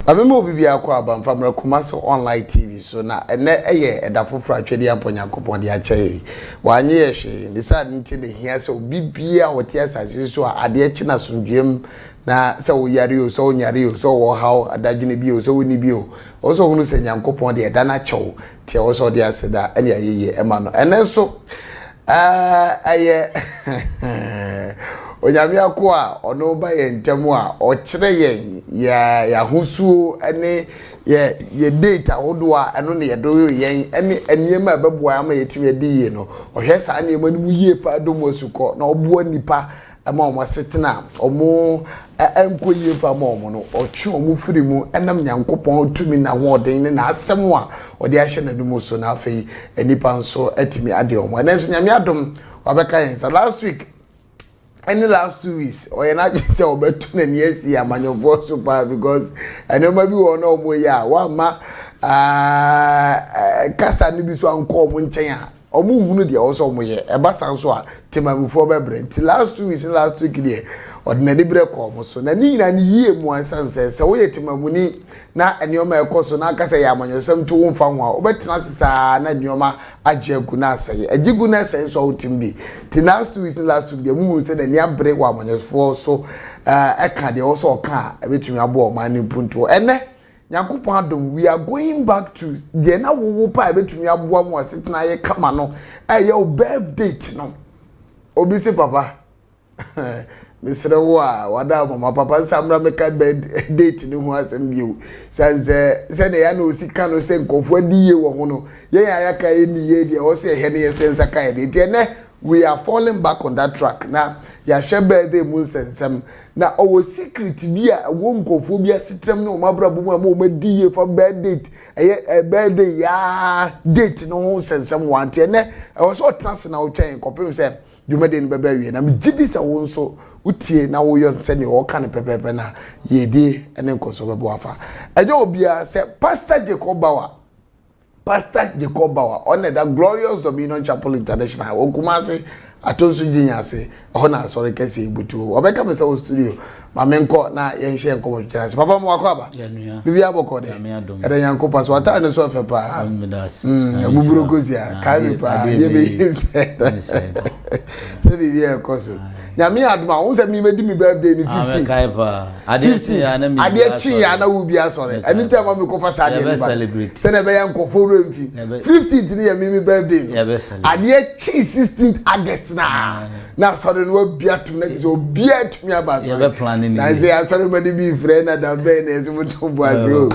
Amemo bibi akwa abamfa mra Kumasi online TV so na ene eye edafofra atwede amponya kopon de ache wanye yehwe ndisa nti ne hia se obibia wote asase so ade achi na sondwem na se wo yare o so nyare o so wo haw adadwene bi o so woni bi o o so hunu se nyankopon de eda na chew te o so de aseda ene ayeye ema no ene so aye onyame akwa ono ba ye ntemu a o kire yen ya husu ene ye data hodo a eno ne yedo yen ene eniema beboa ama yetime di ye no o hwe sa ne ema mu yie pa do mosuko na obo nipa ama omo setena omo enkoye fa ma omo no o twe omo firi mu enam nyankopon otumi na hoden ne na asem a o de ahye na numu so na afei enipa nso atimi ade omo enso nyame adom wabeka yen sa last week any last 2 weeks or you not say obetu na niesi amanyofo super because enoma bi wo na omo ya wa ma kasa ni bi so anko omo nchen a omo hunu de wo so omo ye eba san so a temamufo bebre till last 2 weeks last week there ordinary break omo so na ni na ni yie mu ansanse se wo ye temamuni na enioma ekoso na kasa ya amanyosem to wo mfa ho a obetena sisa na enioma ajegu na aseye ajigu na aseye so otimbi till last 2 weeks last week there mu se na ni abre wa amanyosfo so eka de wo so ka ebetumi abo o mani punto ene Nyankopon adom we are going back to the na wo pa ebetumi abo am asetena ye kama no your birthday no obi se papa Mr. Wada mama papa samra meka date ni ho asem bio sanse se na ya na osika no se nkofo adiye wo ho no ye ya ka eni ye de o se he ne ye sensa ka ye de ne we are falling back on that track na ya hwe birthday mu sensem na o secret bia wo nkofo bia sitrem na o mabra bo mu o madiye for birthday birthday ya date no ho sensem wante ne o so trans na o twen kopem se Jumade ni bebe wie na mjidi sa wo nso utie na wo yo se ne o ka ne pepepe na yedi ene nkoso bebo afa ejo obia se Pastor Jacob Bawa on the Glorious Dominion Chapel International o Kumasi atonso jinyase ho na sorry kese ibutu obeka me se studio mamenko na yenhye enko twase papa mo akwa bibi aboko de ede yanko pass wata ne so fepa buburo kozia kai pa de be se bibi ekoso nyame aduma won se mi medi mi birthday ni 15 kai pa ade chi ya na wo bia sorry anytime am ko fa sa de ni ba se na be yanko foro mfi 15th ni ya mi birthday ade chi 16th August na sorry no bia to next so bia to me abasa na say asori mani bi friend na da be na so mutum boase o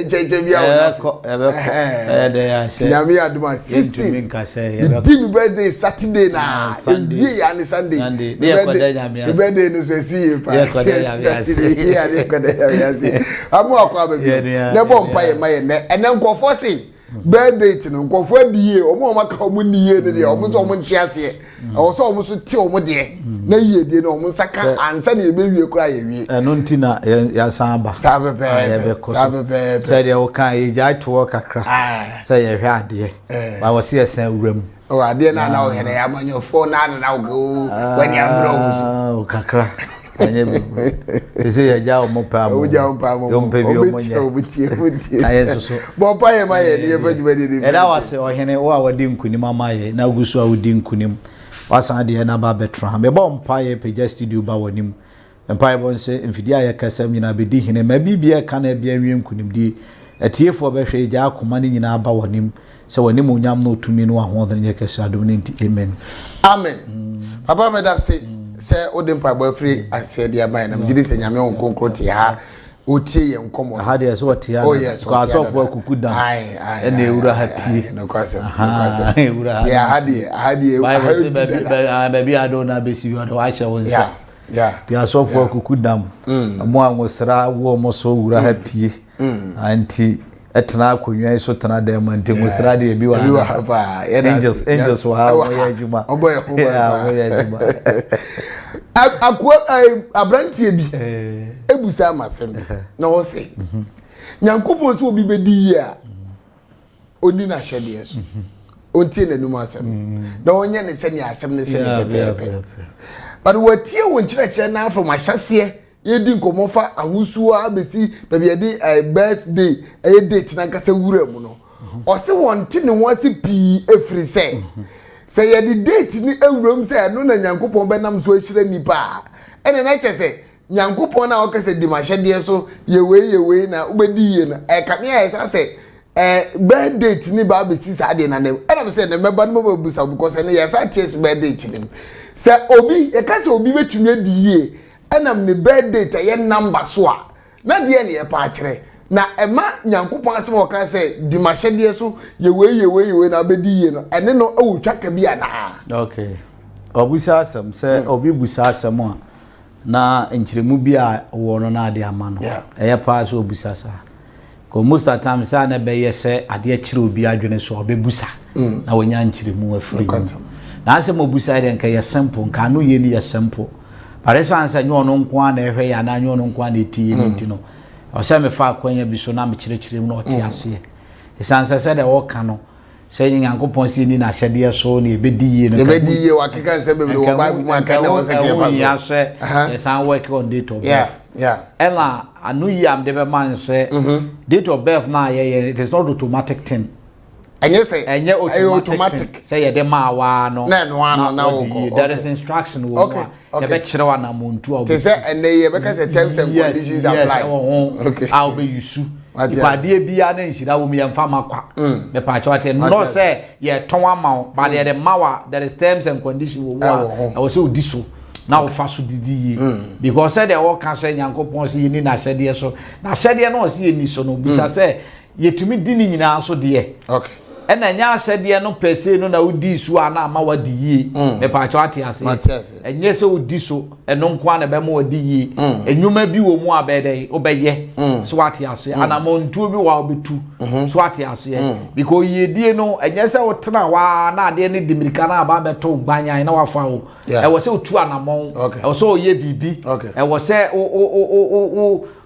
cheche bia wona de ya say nyame aduma 16 di mi birthday Saturday na bi ya ni Sunday the birthday no say see pa ya ko de ya see amu akwa ba bi ne bo mpa ye maye ne ene nkofo si birthday tino nkofo adiye omo maka omo niye ne de omo so omo ntiase o so omo so ti omo de na yiye de na omo saka ansa na ebe wie kura ye wie eno nti na ya san ba sabe say de o kan ye ja to kakra say ye hwe ade ba wo se esan wuram o ade na o he na ya manyo phone na go when ya bro o kakra anye ese ya ja o mo pa mo yo mpe bi o mo nya aye so bo pa ye ma ye ne fa dwade ni era wase o hene o a wadi nkunim amaye na gusu a wadi nkunim wasan de na ba betra me bo mpa ye peja studio ba wonim mpa ye bon se mfidi aye kasam nyina bedi hene ma bibia ka na bia nwie nkunim di atiefo behwe ja akoma ni nyina ba wonim se wonim onyam no otumi no ahoden nye kasa adom ni nti amen papa me da se odem pa bo free asede aban na mjidi se nyame on konkroti ha otie ye nkomo ha de so otie ha ko asofo akuku dan ene ewura happy no kwase ya hadi baby adona besi wo wa hye won sa ya asofo akuku dan mo anwosra wo mo so ewura happy anti etna akonwa so tena da manti musra de bi wa angels wa ha wo ya juma oboy ya juma akwa abrantie bi ebusa amasem na wo se nyankopon so obi bedi yi a oni na hyede yeso ontie nanum asem na onye ne se ni asem ne se ni pepe but watie won kyerɛkyerɛ na from ahyase yedi nkomo fa ahusuo abesi baby yedi birthday date na nkasa wura mu no o se wonte ne ho ase pii efiri se yedi date ni ewuram se no na Nyankopon benam so ahira nipa ene na kyese Nyankopon na okase di mahede so yewe na ubedi ye na kame ya esa se birthday ni ba abesi sa de na ne ene se ne meba no babusa because ne yesa ties birthday ni se obi ekase obi betumi adi ye enam ne birthday ta ye number so a na de ne ye pa akere na ema Nyankopon asem o kan se di mahede so yewe na bedi ye no ene no awutwa ka bia na okay obusa asem se obi busa asem a na enchiremu bia wo no na ade ama no eye pa so obusa sa ko most of time sa na be ye se ade akire obi adwene so obebusa na wonya enchiremu afiri na asem obusa de nka ye simple nka no ye ni ye simple paresa ansa nyo no nko na ehwe ya na nyo no nko na eti ni ti no o se me fa akwanya bi so na me kire no o ti ase esansa se de wo ka no se Nyankopon si ni na hyede so na ebedi ye no ebedi ye wakeka nse bebe wo Bible mu aka na wo se ke fa so ya se esan work on date of birth ela anu yi am de be man se date of birth na ye it is not automatic thing enye automatic say ye de ma wa no na wo there is instruction wo ye be kire wa na muntu o te say ene ye be ka say terms and conditions apply okay I'll be yusu ipade bia na nhira wo mi yemfa makwa me pa chawate no say ye ton ama ba de mawa there is terms and conditions wo wa I say odi so na wo fa so didi because say the all can say Nyankopon say ni na hyede so na hyede no say ni so no bisa say yetumi di ni nyina so de okay ena nya hyede no pese no na odi so ana ama wadi yi me pa chawate ase enye se odi so eno nko na be ma wadi yi enwuma bi wo mu abede obeye so ate ase ana montuo bi wa obetu so ate ase because yedie no enye se wotena wa na ade ne dimirika na aba beto gbanyan na wafa wo e wo se otu anamon e wo se oye bibi e wo se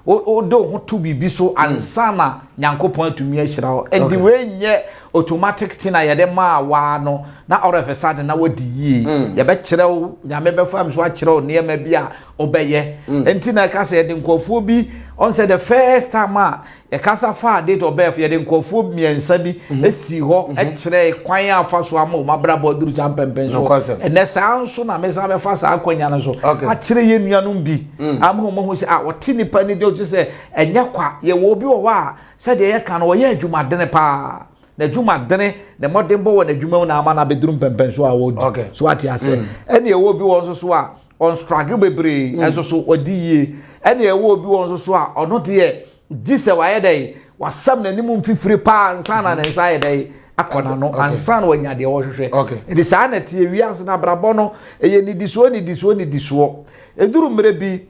o do ho to bibi so ansana Nyankopon atumi ahira o and the way nye automatic thing na ye de ma wa no na orefesade na wodi yi ye be kire o nyame be fam so a kire o ne ma bia obeye enti na ka se de nkofo bi on say the first time e kasa fa date of birth ye de nkofo miensa bi esi ho e kire kwan afa so ama o mabra boduru champempen so ene sanso na me sa be fa sa akwanya no so a kire ye nuanom bi amho mo ho se a woti nipa ni de o se enya kwa ye wo bi wo wa said ye kan wo ye adwumadene pa na adwumadene na modembo wo na adwuma na ama na bedrum pempen so a wo so ati ase ene ye wo bi wo so a on struggle bebre enso so odi ye ene ye wo bi wo so a ono de gise wa ye dai wasam na nimu mfifiri pa ansana na nsa ye dai akona no ansana wanya de wo hwehwe edi sa na tie wiase na brabo no eye ni disuo eduru mre bi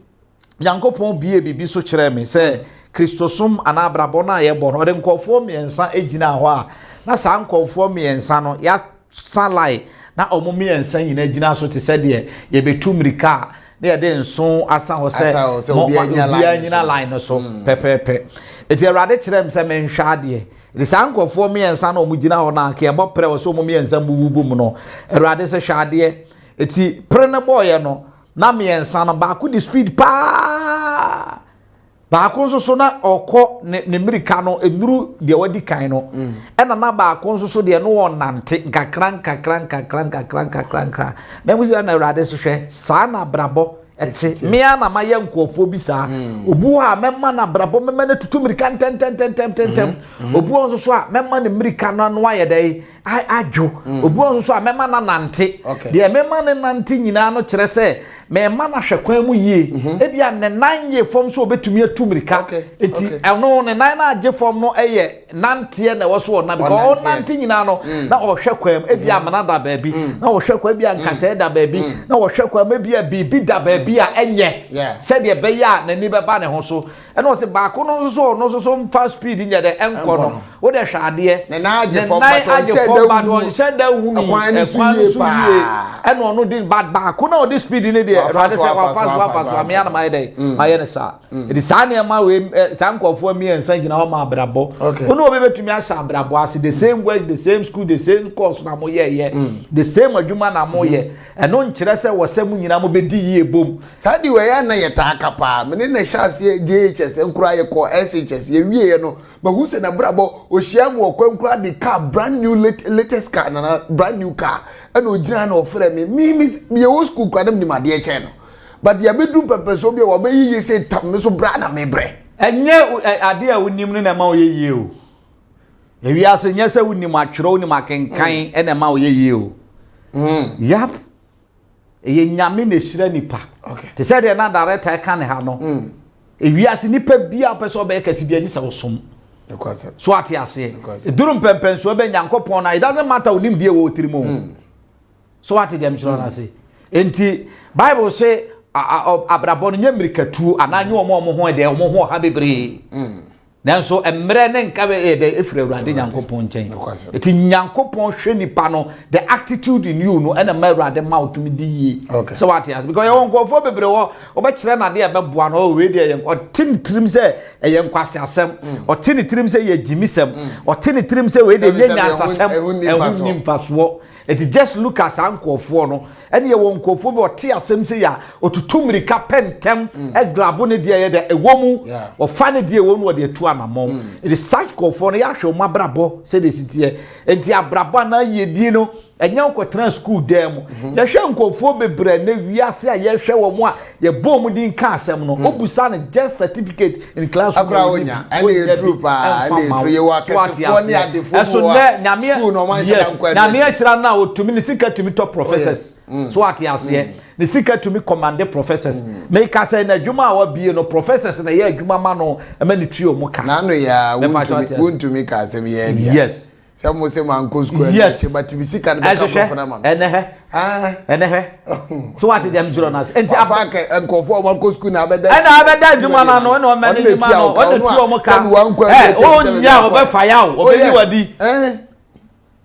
Nyankopon bibi so kire me se Kristosum anabrabo na ye bono de nkofo miensa ejina ho a na sa nkofo miensa no ya salai na omo miensa nyina ejina so te se de ye betumrika na ye de nso asa ho se obi anyina line no so pepepe eti awade kirem se menhwa de de sa nkofo miensa na omo jina ho na ke ebo pre wo so omo miensa bububu mu no awade se hwade eti pre na boy no na miensa no ba ku di speed pa ba so na okọ ne mirika no enuru de wadi kan no ena na ba so de no wonante nkakran na muzi na urade so hwe sa na brabo eti mia na maye nkofo bi sa obu a memma na brabo memma na tutu mirika tem obu so a memma ne mirika no no aye dai ajo obu so a memma na nante de memma ne nante nyina no kire se me ma na hwekwan mu yie ebia ne nan ye fom so obetumi atumrika enti eno ne nan na age fom no eye nante na wo so na because nante nyina no na o hwekwan ebia mana da baabi na o hwekwan ebia nkase da baabi na o hwekwan ebia bibi da baabi a enye se de be ya na ni be ba ne ho so ɛna ɔse baako no so mfa speed nya de enko no wo de hwade na agye fo but on shed da hu ni ɛkwan so yie ɛna ɔno di baako na ɔde speed ne de ɛfade sɛ wa pass wa me ana mai dai mai ne sa ɛdi saa ne ma we sankofo mi ensa gina hɔ ma abrabɔ ono obebetumi ahya abrabɔ ase the same work the same school the same course na mo ye the same adwuma na mo ye ɛno nkyerɛ sɛ wɔsɛm nyina mo bedi yie bom saa di we ya na ye ta akapa me ne hyase JHS nkura ye kɔ SHS ye wie no ma hu se na brabɔ ohia mo kwankura de car brand new latest car na brand new car ɛna ogina na ofre me ye wo school kwa dem ni made e che no but ya bedum pepe so bi wo be yiye se tam me so bra na me bre enye ade a wonim no na ma wo ye yie o ewi ase nye se wonim atwero wonim akenkan ena ma wo ye yie o yap ye nyame na hira nipa te say de na director ka ne ha no ewi ase nipa bia pese obe kase bia ji se wosom so ati ase durum pempen so be nyankopon na it doesn't matter wonim die wo tirimo so ati dem chiro na se enti bible say abrabon nya mirikatu ananye omo ho de omo ho ha bebre nanso emre ne nka be de efre urade nyankopon nchen eti nyankopon hwe nipa no the attitude in you no ena ma urade mouth mi di yi so what yes because you go for bebre wo obekire na de e beboa no we de ye otin trim se eye nkwase asem otin trim se ye jimisem otin trim se we de nyanya asasem ehun nimpaso it just look as ankofo no ene ye wonkofo be ote asem se ya otutumrika pentem e glabo ne de ye de ewomu ofa ne de ewomu de etu anamon it is such kofo no ya hwe mabrabo se de sitie enti abrabo na ye di no enya nkotran school dem ye hwe nkofo bebre na wiase a ye hwe wo mu a ye bom din ka asem no obusa ne just certificate in class akra onya ene true pa ene true ye wa kasefo ne adefo school no man se dan kwa na me ahira na otumi ne sika tumi top professors so ati ase ne sika tumi commander professors make ka say na dwuma a wa bie no professors na ye adwuma ma no e ma ne tuo mu ka na no ya wontumi ka asem ye bia yes some say man go school but we see can be come from am ene so what dem juro na enti afaka nkofo man go school na abeda ena abeda dwuma na no ene o mani dwuma no o de tuo mu ka o nya o be faya o be yi wadi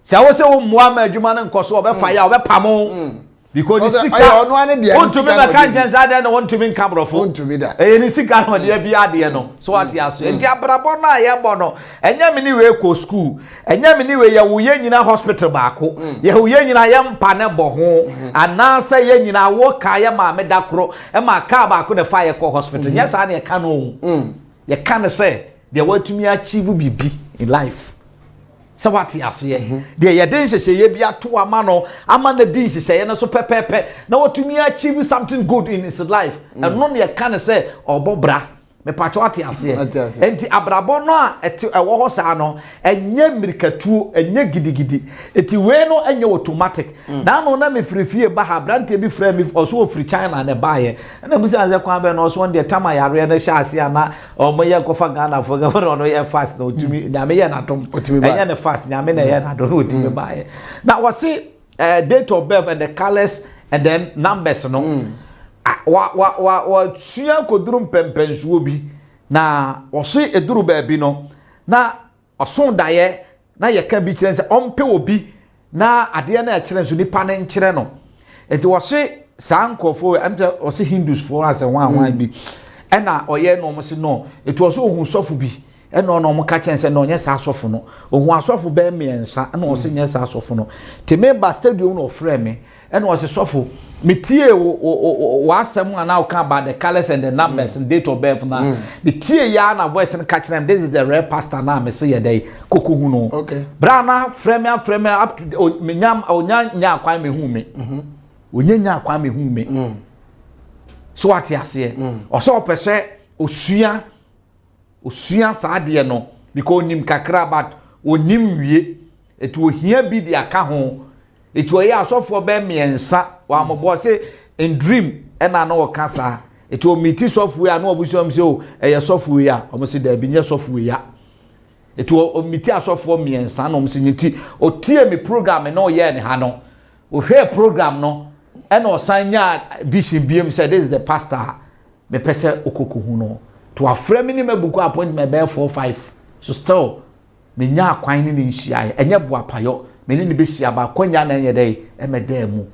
se wo se wo moa ma dwuma na nkoso o be faya o be pamo because the sika ono ane de want to be the conscience that want to be cambrofo want to be that ni sika no de bia de no so what aso enti abrabo na ye bo no enya me ni we ko school enya me ni we ye wo ye nyina hospital baako ye wo ye nyina ye mpa ne bo ho ana se ye nyina wo ka ye ma me dakro e ma ka baako ne fa ye ko hospital yes ana ye ka no ye ka ne say de watumi achieve bibi in life so what ase de ye den hye ye bia to ama no ama na din hye no so pepepe na watumi achieve something good in his life and no ye can say obobra me pacho ate ase enti abrabo no a ewo ho sa no enye mirikatu enye gidigidi eti we no enye automatic na no na me frifie ba ha brante bi fra mi oso ofri China na baye na busi anze kwa be no so de tama yare na sha ase ana omo ye kofa Ghana fo ga no ye fast na otumi na me ye na tom enye na fast na me na ye na do no otumi baye na wasi date of birth and the colors and then numbers no wa sua kodurum pempensuo bi na wose eduru ba bi no na oson daye na ye ka bi kire se ompe obi na ade na kire nso nipa ne nkire no enti wose sankofo amte wose Hindus for as wan bi ena oye no mo se no eti wose ohun sofo bi ena no mo ka kyense no onye sa sofo no ohun asofo ba miensa ena wose nye sa sofo no teme ba stadium no ofre me ena wose sofo metie wasem ana o kan about the colors and the numbers and date of birth na metie ya na voice and catch them this is the real pastor na me say ye dey kokohu no okay brana frame up to menyam onya akwan me hu me onyanya akwan me hu me so what ya say oso opese osua saade no because onim kakra but onim wie etu ohia bi di aka ho etu oya asofo be miensa wa mobo say in dream ena na okasa etu omiti software na obusom say o eye software ya omo say da bi nye software ya etu omiti asofo miensa na omo say nyiti otie me program na oye ne ha no o hwe program no ena osanya vision biem say this is the pastor me pese okokohu no to afrɛ me ni mabuku appointment be 4-5 so still me nya akwan ni nhia enye boapayo me ni be hia ba kwanya na enye dai emeda mu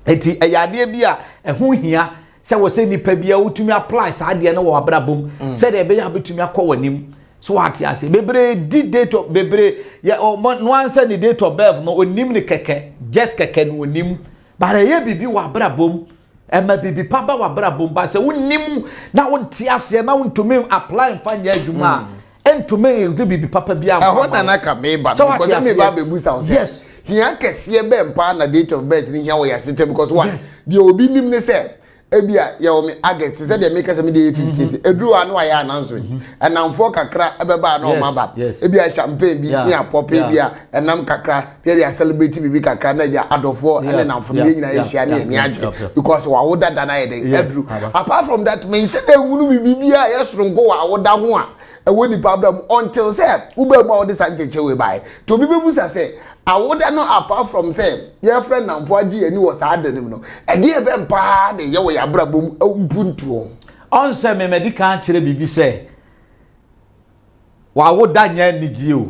enti eyade bia ɛho hia sɛ wo sɛ nipa bia wotumi apply saa de no wo abrabom sɛ de be ya betumi akɔ wanim so ati ase bebre di date of bebre ya no answer ni date of birth no onim ni keke just keke no onim bare ye bibi wo abrabom ema bibi paba wo abrabom ba sɛ wonim na wonti ase na wontumi apply mfa nya adwuma entumi bibi papa bia ɛho na ka me ba because me ba be busa wo sɛ yes hia kɛseɛ bɛ mpa na date of birth ni hia wo yasete because what the obi nim ne sɛ ebia ya o me August said dey make us me dey 50 eduru anu aya announcement enamfo kakra ebeba na o maba ebia champagne bi ni apop ebia enam kakra dey celebrate bi kakra na ja adofo ene namfo dey nyina ehia na eni age because wa woda da na ye dey eduru apart from that me say dey ngunu bibia yesorongo wa woda ho a ewo ni problem until say ube ma odi sancheche we bai to bi bebusa say awoda no apart from say your friend namfo agi ani wo sa adanim no e dey be mpa de ye wo ya brabom mpuntuo on say me medical kire bibi say wa woda nya nigi o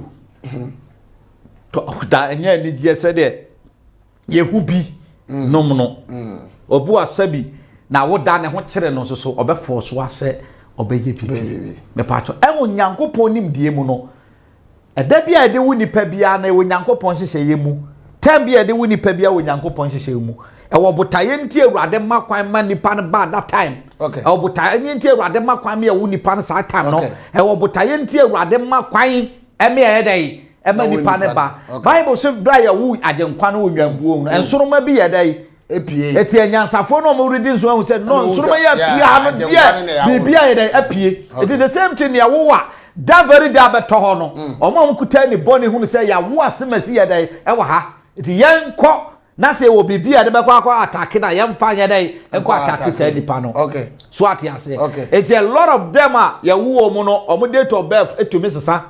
to da nya nigi say de ye hu bi nom no obu asabi na woda ne ho kire no so obefo so ase obeye bibi me pacho e onyankopon nim die mu no eda bia de wu nipa bia na onyankopon hyehye ye mu tem bia de wu nipa bia onyankopon hyehye mu e wo botaye nti awurade makwan ma nipa no ba that time okay e wo botaye nti awurade makwan me wu nipa no sa time no e wo botaye nti awurade makwan e me ye dai e ma nipa no ba bible say bra ya wu agenkwa no onwambuo no ensoroma bi ye dai epie etie nyansafo no mo reading so hu say no nsoroma ya pie ha no dia bibia ye dai apie it is the same thing ya wo wa that very day abeto ho no omo kuta ni boni hu say ya wo asemasi ye dai e wa ha iti yenko na say wo bibia de be kwa attack na yemfa ye dai enko attack say nipa no okay so ati ase it's a lot of them a ya wo mu no omo date of birth etumi sesa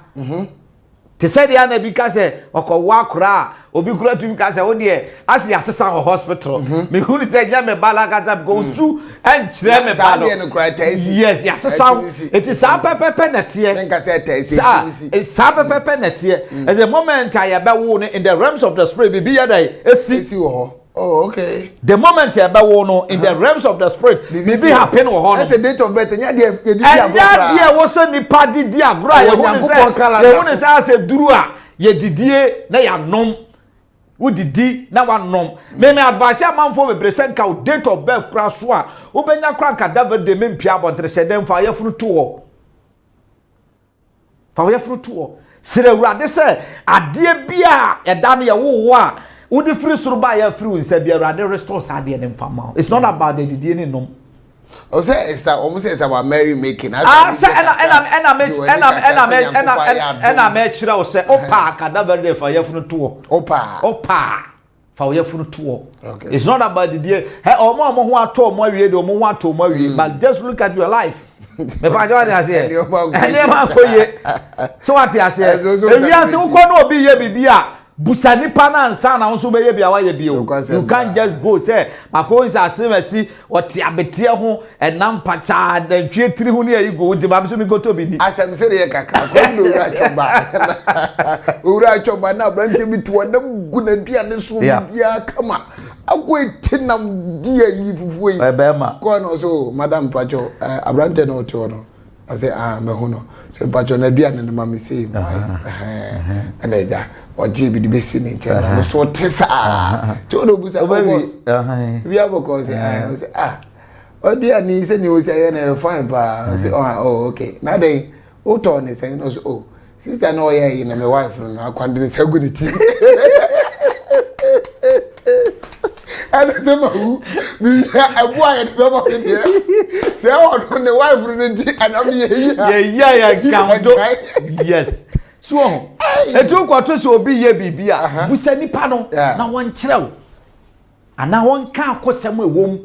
te say dia na bi ka say okowa kura obi kura tumi ka say wo de asi asesa ho hospital me hu ni say nya me balagata go through and kire me balo yes ya asesa it is a pepe na tie nka say tese it's a pepe na tie at the moment I be wo no in the realms of the spirit bibi ya dai esi wo oh okay the moment I be wo no in the realms of the spirit bibi happen wo ho no that's a date of birth nya de di agro and dia wo so nipa di agro ya wo ne say say duru a ye didie na ya nom udidi na wanom me advice amanfo bebre senka o date of birth kra so a wo benya kra kadaver de mempia abontre sedem fa yefunu to wo fa yefunu to wo sire urade se ade bia eda no ye wo a wodi free suru ba ya free unsa bia urade restore sa ade ne mfama it's not about the didi ne nom o say it's almost say about Mary making and me chira o say opa kadaver de fa yefunu to wo opa fa yefunu to wo it's not about the day he omo ho ato omo awie de omo ho ato omo awie but just look at your life me pa jo dey say ene ma koye so what you say ewi ase uko no obi ye bibia busani pana ansa na nso be ye bia wa ye bio you can't just go say mako is asemasi oti abetie ho enam pacha da twie tiri ho ne ayi go di ba so mi go to bi ni asem se ye kakra ko no ura choba na branche bi to na guna dua ne so bia kama agwetinam dia yi fufu yi ebema ko no so madam pacho abrante no to no I say me hu no so pacho na dua ne ma me say and eja oje bi de besi ni nche no so tesa to no busa boss we have because say odua ni say ni o say na fine pa say oh okay now then o to ni say no so oh sister no ye na my wife no akwande say go ni team and say ma hu me abu aye de ba here say on the wife no di and am ye count yes so etu kwato se obi ye bibia busa nipa no na won kirew ana won ka akosem ewom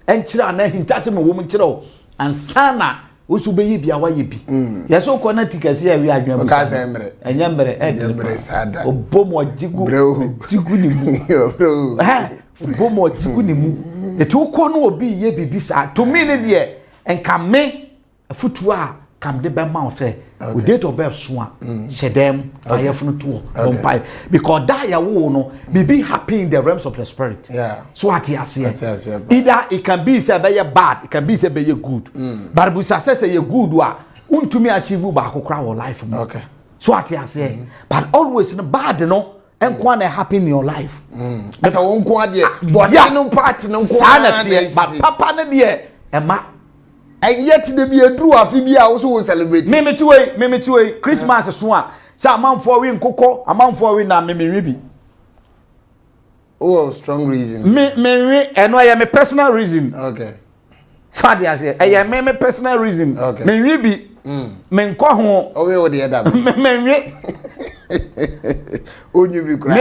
enkyire ana hintasem ewom kirew ansana osu be ye bia wa ye bi yeso ko na tikase ya wi adwam ka se emre enyemre emre sada obomo jigu ni mu obomo jigu ni mu etu ko no obi ye bibisa to me ne de enka me futua kam de be ma say we date of birth so a shedem ayefunu to bompai because that ya wo no be happy in the realms of the spirit. So what you say either it can be say be bad, it can be say be good. But we say you good wa untumi achieve ba akokra wo life mo. So what you say but always in bad no enko na happy in your life. Asa won ko ade body no part no ko but papa ne de ema. And yet the be a true afi also celebrate. Me too Christmas so a say amount for we nkoko amount for we na me bi. Oh, strong reason. Me eno ya me personal reason. Okay. So dey say e me personal reason. Okay. Me bi. Me nko ho. O we o dey da. Me Onyu bi kura.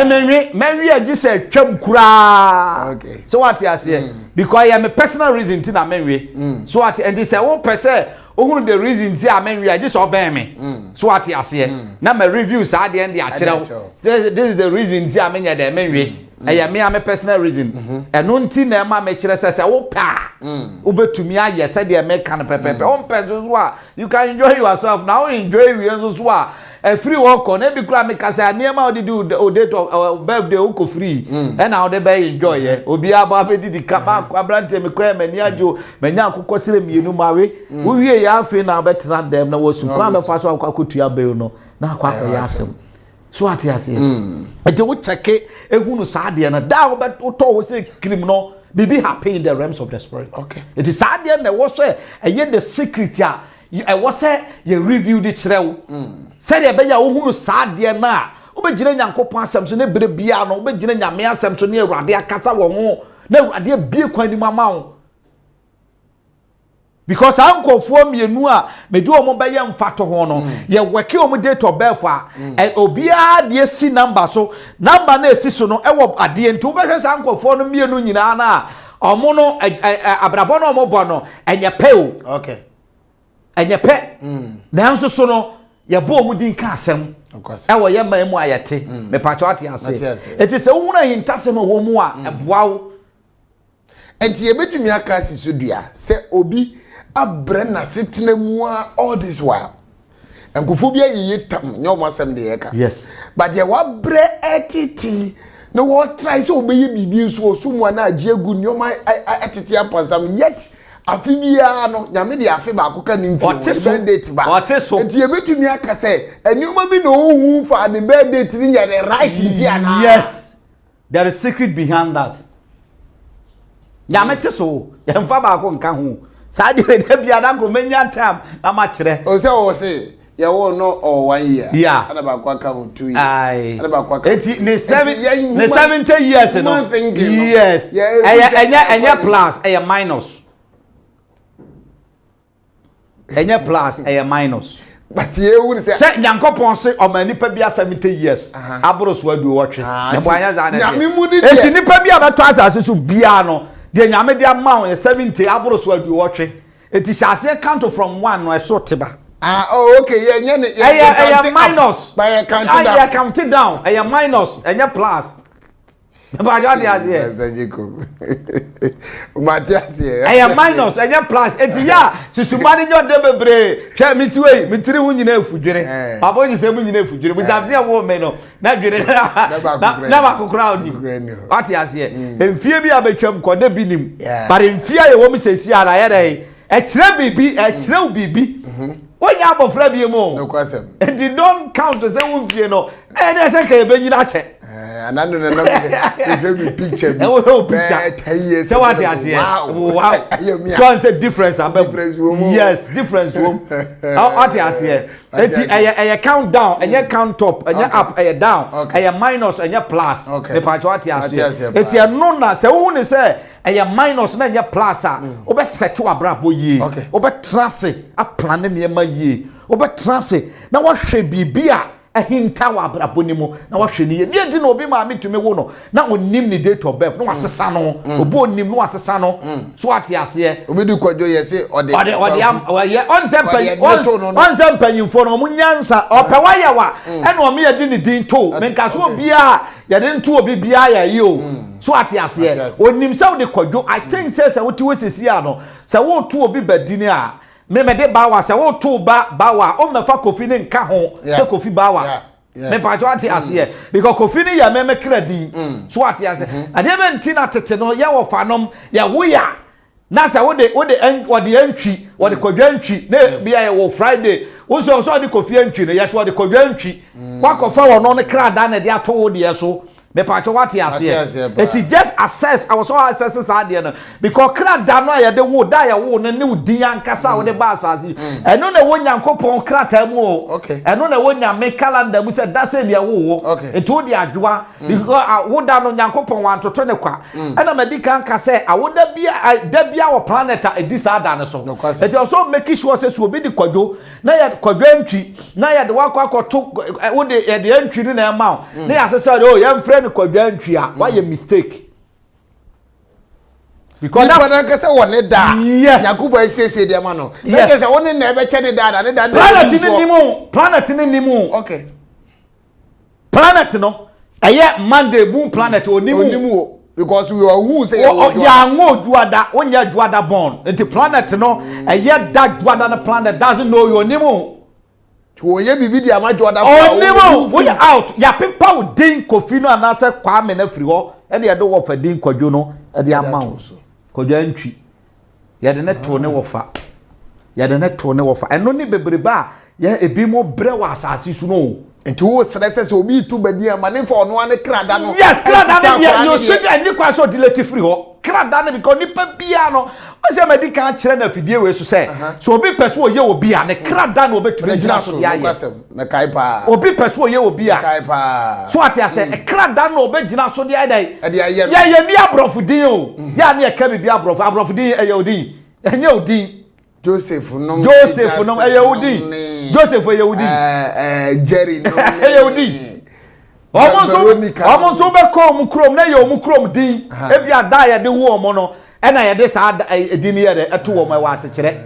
Me agi say twam kura. Okay. So what you say because I am a personal reason to na me. So what and they say one person ohun the reason ti amenwe I just obey me. So what you say na my reviews are the end dey akere. This is the reason ti amenya dey menwe. I am a personal reason. And no nti na ma me kire say wo pa. Obetumi aye say dey make kan pepepe. On person so a you can enjoy yourself now enjoy we so a free work on e be kura me ka say anema o do date of birthday o ko free and now dey be enjoy ye obi aba be di kaba abrante me kwa mani ajo manya akokọ sire mienu mawe wo wie ya afi na betra dem na wo su kwa me fa so akwakotua be no na akwa ya asem so ati ase ete wo cheke ehunu saade na da wo be to wo say krim no be happy in the realms of the spirit. Okay, it is saade na wo say the secret ya I was say you review the chrew. Said ya be ya ohunu saade na obegire nyankopon asem so ne bere bia no obegire nyame asem so ne awurade akata wo ho na awurade bie kwan ni mama wo because ankofo mienu a mede omo be ye mfato ho no ye weke omo date of birth a obia de si number so number na esi so no e wo ade nti obehwe sa ankofo no mienu nyina na omo no abrabo no omo bo no enye pe o. Okay. Enye pe nanso so no ye bo mu din ka asem e wo ye man mu ayete me pacho ate ase eti se wo na hintasem wo mu a eboa wo enti ye betumi aka sisudua se obi abre na setena mu all this while enkofo bia ye tam nyoma asem de ye ka yes but ye wa bre etiti no wo try so obeye bibi nso osumu na agiegu nyoma etiti apansam yet afi bia no nyame de afi ba akoka ni mfi date ba enti ye betumi aka se enioma bi no hu fa ne date ni ya the right enti ana yes there is secret behind that nyame te so ye mfa ba akon ka ho sa de bia na ko menya time na ma kire o se ye wo no 1 year ana ba kwa ka 2 years ana ba kwa ka eti ne 70 years no yes enya plus minus enye plus minus but ye wu ni say nyankopon se o ma nipa bia 70 years aboro so adu wotwe nyabo anya za na eti nipa bia beto asase so bia no de nyame de amount 70 aboro so adu wotwe eti shase count from 1 no eso teba okay ye nye minus by count down minus enye plus but just yes the Jacob Matthias minus enye plus eti ya susumani nyo de bebre hwe mitiwe mitiri hu nyina afudwere abo nyi se mu nyina afudwere bu tafia wo me no na dwere na ba kokra odi ati ase emfie bi abetwam kode binim but emfie ye wo mi sesi ara ye dai ekire bibi onya abofra bi emo no kwasem and they don't count to say wo fie no na se ka be nyina che ananu na me picture bi picture 10 years so what you say wow so it's a difference yes difference what you say it count down and count up and up and down and minus and plus the part what you say it's a no na say who ni say and minus na and plus obe set to abrabo yi obe trance a plan ne ma yi obe trance na wa hwe bibia ahinta wa abrabonimu na wahwe ni ye di na obi ma metumi wo no na onim ni date of birth no wasesa no obi onim no wasesa no so ate ase obi du kwadwo ye se ode ye on zempanyin fo no munyansa opewa ye wa ena o me ye di ni din to menka so bia ye din to obi bia ya yi o so ate ase onim se wo de kwadwo I think say se wo ti wosisi a no se wo to obi badini a me de bawa se wo to bawa o me fa Kofi ne nka ho se Kofi bawa me pa jo ate ase because Kofi ne ya me kredi so ate ase ade be ntina tete no ya wo fanom ya wo ya na se wo de antwi wo de kwadwa antwi na bia ya wo Friday wo so de Kofi antwi no ya so de kwadwa antwi kwa kofa wo no ne krada na de ato wo de so me pa cho what ya say it just assess I was so assess ade no because krada no ya de wo da ya wo ne wo din ankasa wo de ba asase eno na wo nyankopon krata mu o eno na wo nya me calendar mu say da say ne wo eto de adwoa because wo da no nyankopon wan toto ne kwa ena medical anka say awoda bia wo planet a di sa da ne so it also make sure say so obi di kwadwo na ya kwadwo antwi na ya de wakwa to wo de ya antwi ni na ma na ya say oh ya friend kwadwa antwi a why a mistake because that person say one da Yakubu say dey ma no say say one na be che ne da planet ni nimu okay planet no eye Monday boom planet onimu because we are who say ya ngo juada onya juada born the planet no eye that juada na planet doesn't know your nimu Oye bibi di ama Jordan we out ya people din Kofi no anase Kwame na firi ho e de do wo fa din kwadwo no e de ama wo kwadwo antwi ya de ne to ne wo fa eno ni bebreba ya ebi mo bre wa asase su no enti wo srese obi tu badi ama ne fa ono ane krada no yes krada ne you should any kwa so delete free ho krada ne because nipa bia no o se medical kire na fidie we so say so obi peso ye obi a ne krada na obetumi gina so ya na kai pa obi peso ye obi a kai pa so ati ase krada na obegina so de dai ye ni abrofu din o ya na e ka bibia abrofu din e ye odin enye odin Joseph no e ye odin Joseph e ye odin Jerry no e ye odin Omo so be ko mu krom na ye omu krom din e bia da ye de wo omo no e na ye de sa din ye de eto wo ma wa se kire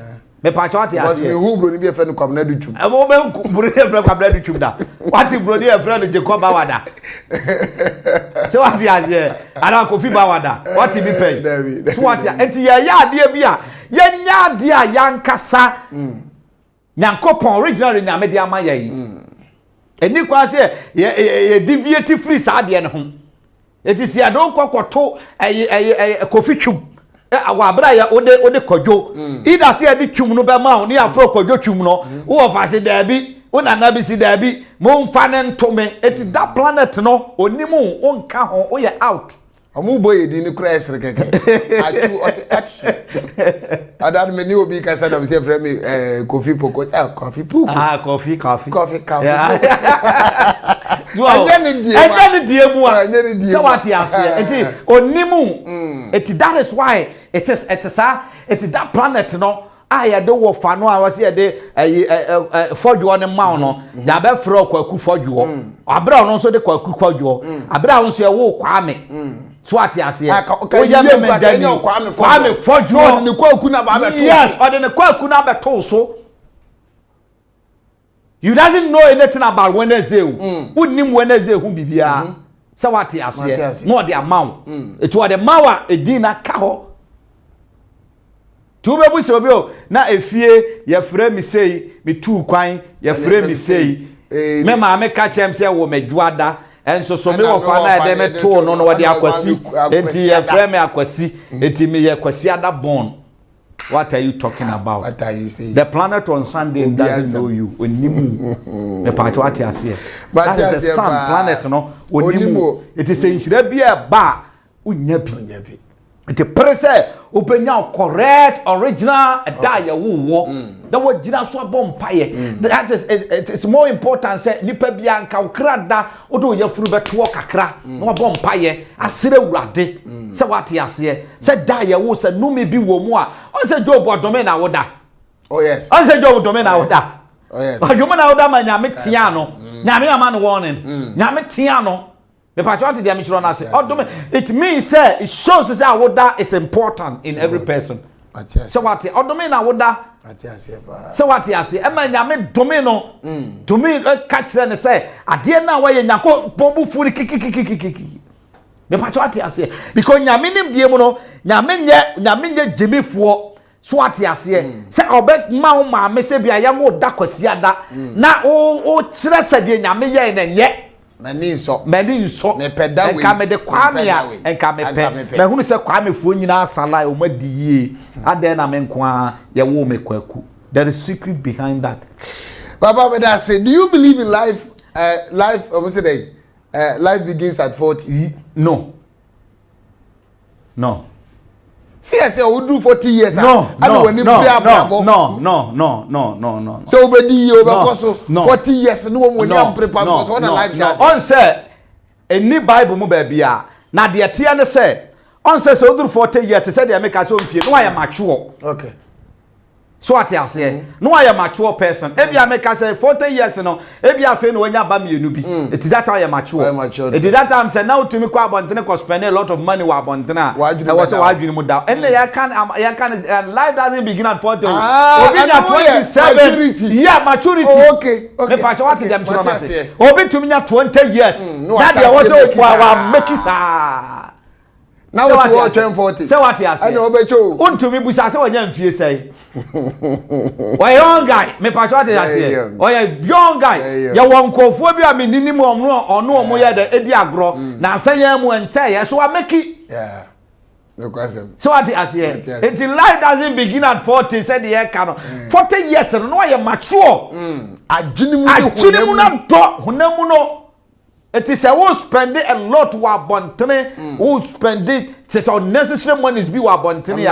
me pa cha ati ase me hu bro ni be fe no kwam na du twum e mo be bro ni fe kwam na du twum da wati bro ni e fe no Jacob Bawada so wati ase ana Kofi Bawada wati bi pe so wati enti ye ya ade bia ye nya ade a yankasa Nyankopon original nyame de ama ye eni kwa se ye deviate free sa de ne ho eti si adon kokoto Kofi twum awa bra ya ode kodwo ida se de twum no be ma ho ne afro kodwo twum no wo fa se da bi una na bi si da bi mo mfa ne ntome eti that planet no onimu o nka ho o ye out amu boy di ni kura esre keke atu adan me ni obi ka say na say frame Kofi Poko Kofi Poko Kofi Anyani die mu a so what you say enti onimu eti that is why it is that planet no aya de wo fa no a wase de fodwo ne maw no ya be fro kwaku fodwo abra no so de kwaku fodwo abra no so e wo Kwame so ati ase o ya me dani Kwame fodwo ne kwaku na ba be to yes o de ne kwaku na be to so you doesn't know anything about Wednesday who nim Wednesday who bibia so ati ase no de amaw it was the mawa edina ka ho tu be bu se obi o na efie ye frɛ mi sei mi tu kwan ye frɛ mi sei me ma me ka chem se wo medwada enso so me wo fa na de me to no no de akwasi enti ye frɛ me akwasi enti me ye kwasi ada born. What are you talking about? What are you saying? The planet on Sunday doesn't know you. Onimu. The part what you say. That is the sun planet no. Onimu. It is saying should be a bar. Unyabi. It is pressure. Open your correct original die wo. That was jina so bompaye. That is it's more important say nipa bia nka ukrada odo ye furu beto kakra no bompaye asere wurade say what you say say die wo say numi bi wo mu a on say Job odome na woda. Oh yes. On say Job odome na woda. Oh yes. Odome na woda ma nyame tia no. Nyame ama no warning. Nyame tia no. The patriot de amishro na say odome it means say it shows say woda is important in every person. So what odome na woda so what you say e ma nyame dome no dome ka kire ne say ade na wa ye nyako bombu furi kikikikiki the patriot you say because nyame nim die mu no nyame nye jimifo so ati ase se obek ma wo ma me se bia ya wo da kwasi ada na o kire se de nyame ye na nye mani nso me peda we enka me de kwame a enka me pe me hunu se kwame fuo nyina asala o ma di yie ade na me nko a ye wo me kwaku. There is secret behind that. Baba, but I say, do you believe in life? Life begins at 40. No. See, I say, I would do 40 years. No. So, over 40 years, no one will prepare for one life. On say, any Bible mu baby. Now, the Atiana say, on says, so 40 years, said they make us own fear. No, I am mature. Okay. So what I say, no, I am a mature person. Maybe I make us say 40 years, no. Maybe I feel when you are bami you be. It is that I am mature. It is that time say now to me kwa bontene ko spend a lot of money wa bontena. I was so why you mu down. And I can life doesn't begin at 40. Obi na 27. Yeah, maturity. Oh, okay. Me pa what them try say. Obi to me na 20 years. That dey was so wa make it sa. Now what you turn 40. Say what you say. I know becho. Unto me busa say wanya mfie say. Why young guy? Me pa what you say. Oh yeah, young guy. Ya won kofo bi am nini mu ono omo ya da edi agro. Na say ya mu ente ya so make it. Yeah. No question. So what you say. Until life doesn't begin at 40 said the year can. 40 years no ya mature. Adwini mu na do honamu no. It is a will spend a lot to abontene, who spend it, says unnecessary monies be abontene.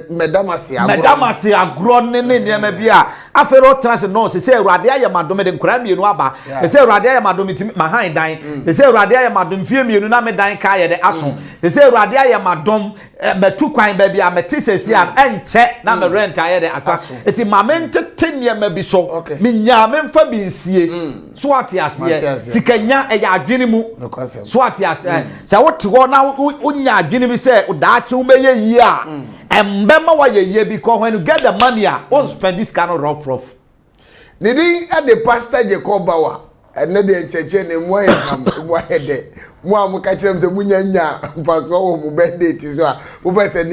Madam Asia grown in Yamabia. After all trans no, say Radia Madome and Crammy Waba. They say Radia Madome behind dying. They say Radia Madum Film, you know, me dying Kaya the Asson. They say Radia Madom, two kind baby, I'm a tisses here and check number rent Kaya the Assassin. It's in my mental 10 year maybe so. Okay. Minyam for being see. Swati as here. Sikanya a yaginimu. No question. Swati as so what to go now? Unya Guinea say, Udachu may a year. And remember why you because when you get the money, won't spend this kind of rough. Nidi at the pastor Jacob Bauer, and then the church and why head. Mwa catch them the munyanya, first of all, Mubende is who said,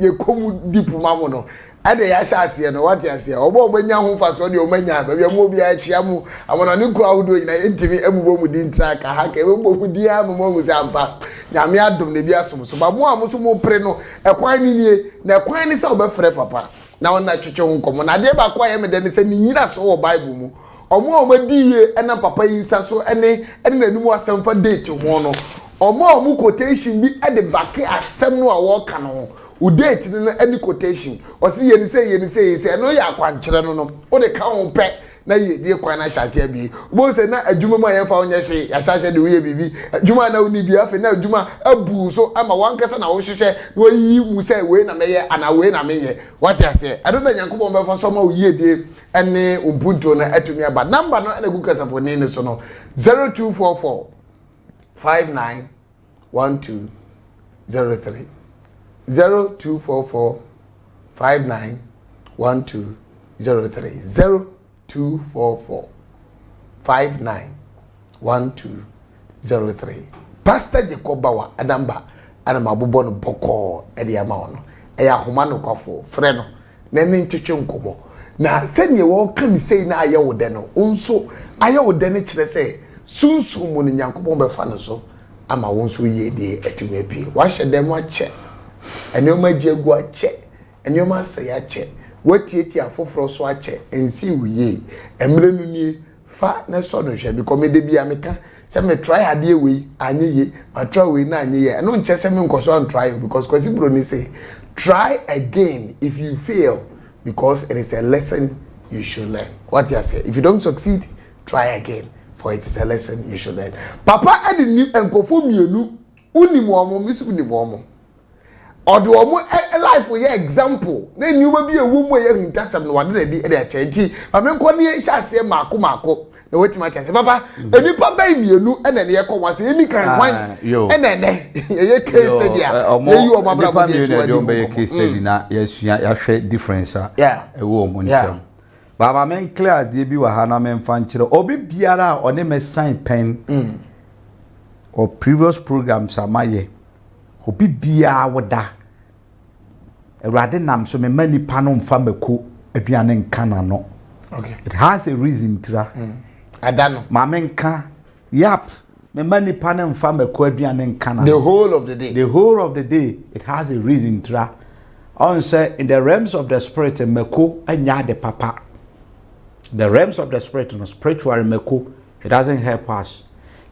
ye come deep mamono. At the Yashas, and what you say, or when young first on your mania, but your movie at Chiamu, I want to know how do in an intimate everyone within track, a hack, everyone with the arm among Zampa. Yamia dum de biasum, so but more musumo preno, a quine, na quine is over for papa. Now na church on common. I never quite me then say Nina so Bible. Or more with the and a papa in Sasso and the new assem for date one. Or more mu quotation be at the back as some no walk canon. Who date in any quotation. Or see any say, I know you are quite no. Or the count pet. Na ye kwa na hyase bi bo se na adwuma ma ye fa onye hwe ya hyase de we bibi adwuma na uni bi afi na adwuma abu so ama wankasa na wo hwehwe na oyi mu se we na meye ana we na menye what you say I don't know yankobo me fa so ma oyi de ene umpunto na atumi aba number no na gukasa fo ne so no 0244 591203 0244 591203 244 591203 Pastor Jacob Bauer Adamba ana mabobo no boko e de ama ono e ya homa no kwafo frɛ no na ne ntwetwe nkomo na sɛnye wo kan sei na aye wo de no nso aye wo de ne kyerɛ sɛ sunsun mu no Nyankopɔn bɛfa no so ama wo nso yie de atumi apie wa hyɛ dem akyɛ enoma giegu akyɛ enoma asɛ akyɛ watieti afoforo so ache ensi wuye emre nu nie fa na so no hwe because me de bia meka se me try ade we anyeye ma try we na anyeye no nche se me nkoso on try because kwasi bro ni say try again if you fail because it is a lesson you should learn. What you say, if you don't succeed, try again for it is a lesson you should learn. Papa ade ni enkofo mienu unimu omo misu unimu omo odo omo life we example na niuma bi ewu mo ye hintasem no wade na di e de achenti amenko ne hyase maako na wetima kase papa enipa bai mienu na ne ye ko wase eni kan wan ne ye case study a ye yu omo abra bo de so be case study na ye sua ya hwe difference a ewo omo ntem baba men clear de bi wa ha na men fa nkire obi biara a one me sign pen or previous programs amaye obi biara woda Awurade nam so me mani pa no mfa mako aduane nka na no. Okay. It has a reason tra. Adano. Ma menka yap me mani pa no mfa mako aduane nka na. The whole of the day. The whole of the day it has a reason tra. On say in the realms of the spirit mako anya de papa. The realms of the spirit no spiritual mako it doesn't help us.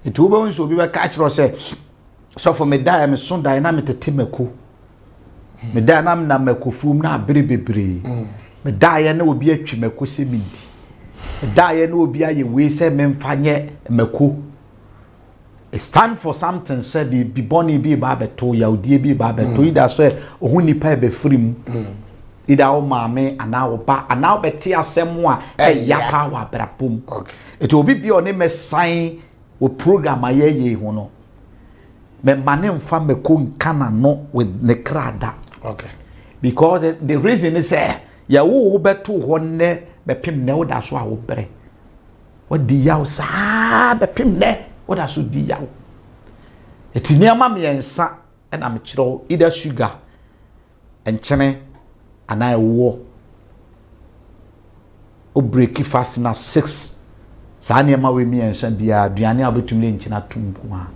It will be so be catch us say so for me die me so die na me tete mako. Me die na me na mako fum na abere bebre. Me die na obi atwi mako se mindi. Me die na obi aye we say me mfanye mako. It stand for something said be boni be ba beto ya odie be ba beto ida so ohun nipa e be free ida o maame ana o ba ana o beti asem a yapa wa brapom. Okay. It will be on me sign o program ayeye ho no. Me mane mfa meko nkana no with the krada. Okay. Because the reason is ya wo beto ho ne bepem ne wo da so a wo bre. What di yaw sa bepem ne what I should do yaw. Eti niama me ensa e na me kiro either sugar enchene ana wo o break fast na 6 sa niama we me ensa bia aduane abetumle nchina tum kwa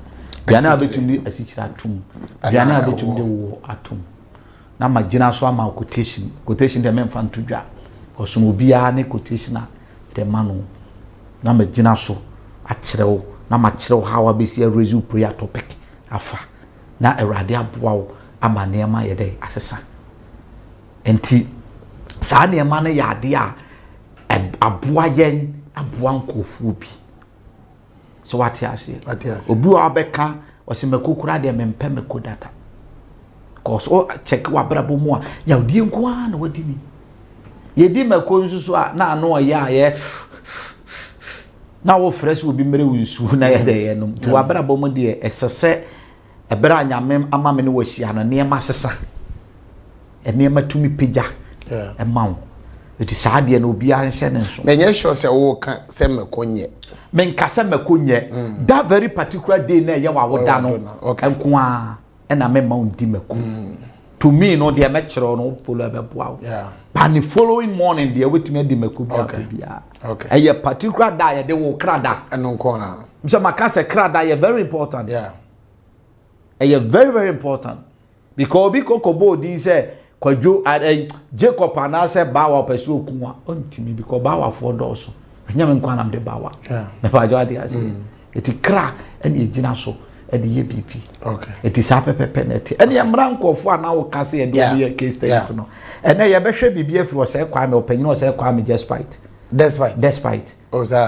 aduane abetumle asichira tum aduane abetumle wo atum na magina so ama quotation de memfa ntudwa osumo bia ne quotation na de manu na magina so akyerewo na makyerewo how abesi raise prayer topic afa na Awurade aboa wo ama neema ye dey asesa enti saa neema na yade a aboa yen aboa nkofu bi so what ya say obi wa beka osimekokura de mempemeko data cause o check wa brabo mu a ya odi nko a na wadi ni ye di meko nsusu a na ano ya ye na wo fresh obi mere wunsu na ye de ye no to wa brabo mu de esese ebere anyame ama me ne wahia no neema sesa neema tumi pija mawo eti saade na obi anhye ne nso menye sure se wo ka se mekonye menkasa mekonye that very particular day na ye wa woda no enko a na me ma undi meko to me no de me kire no follow be boa but the following morning de wetumi de meko bia okay eye particular day de wo krada enko a so makase krada ye very important eye very important because bi kokobo di say kwadwo Jacob ana say bawa pesu okunwa ontimi because bawa for doso anyame nkwa nam de bawa me pa jo ade ase eti kra ene ejina so ede ye bibi okay eti sa pepepe neti ene ye mra nkofo ana wo kase ye do ye case studies no ene ye behwe bibi afiro say kwa me opanyin o say kwa me despite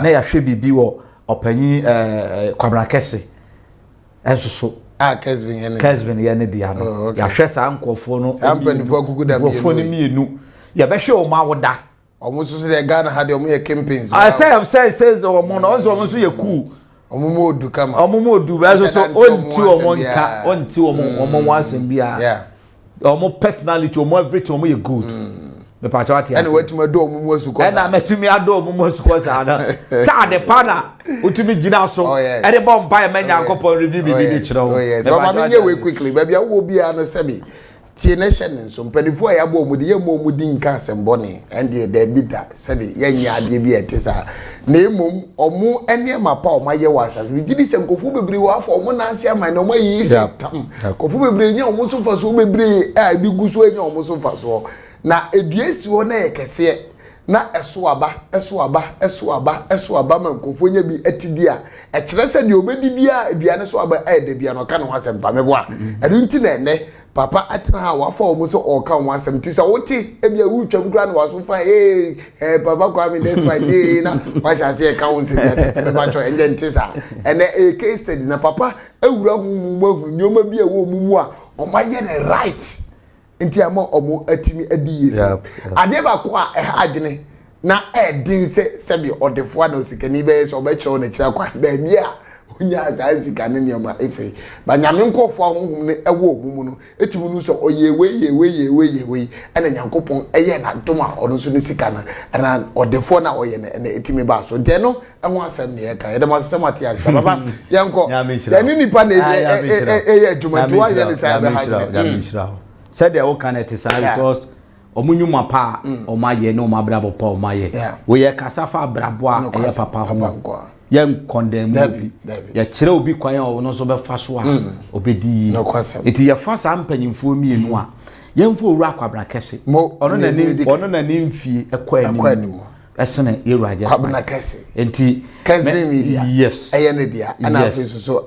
na ya hwe bibi wo opanyin kwabra kese enso Kesvin yene dia no ya hwe sa nkofo no ampanifo akukuda mienu ya behwe o ma woda omususu de Ghana ha de omu ye campaigns I say omo no onzo ye cool omumo odu kama omumo odu be so onti omo wansem bia omo personality omo everything omo ye good me pa cha ati and wetima do omumo asuko and ametumi ado omumo asuko sa na sa de pana utumi gina so e de bomb pa e manya nkopon review bibi de kire ho yes but ma me quickly baby awo bia no sebi tie nation nso mpanifo a yabo omudi ye mo omudi nka asembone ende de bida sebi yenya ade bi etisa na emom omo ene mapa omaye washa bi gidi se nkofu bebre wo afọ omo na ase aman na omo yi se tam kofu bebre nya omo so faso bebre a bi guso nya omo so faso na eduesi wo na yekese na eso aba man nkofu nya bi atidi a e kire se de obedi bia aduane so aba de bia no ka no asempa mebo a edu nti na ene papa atena ha wafa omo so oka won asem ti sa wote e bia wutwam kura na waso fa papa kwa me this my day na wa sha se ka won se bia se te ba cho enje nti sa ene case study na papa awura hu nyoma bia wo mumu a omaye ne right nti ama omo atimi adi yesi ade ba ko a adwene na edin se bi odefo na osikani be so be cho na kira kwa ba bia onya azazika ne nioma efe ba nyame nkofo ahohum ne ewo omumu no etimi nu so oyewe ena nyankopon eye na doma ono so ne sika na ana odefo na oye na etimi ba so de no enwo asem ne ye ka ye de masem ate asa baba yanko ya ni nipa na eye adwuma to aye ne sa be ha said they all can it is because omunyuma pa omaye no mabrabo pa omaye we ye kasafa brabo a ye papa ho ye condemn ye kire obi kwan a no so be fa so a obedi eti ye fa sa mpanyimfo mienu a ye mfo owura akwabra kese ono na ni mfie ekwanim esene yeru aje kwabna kese enti kese media yes eye ne dia ana afi so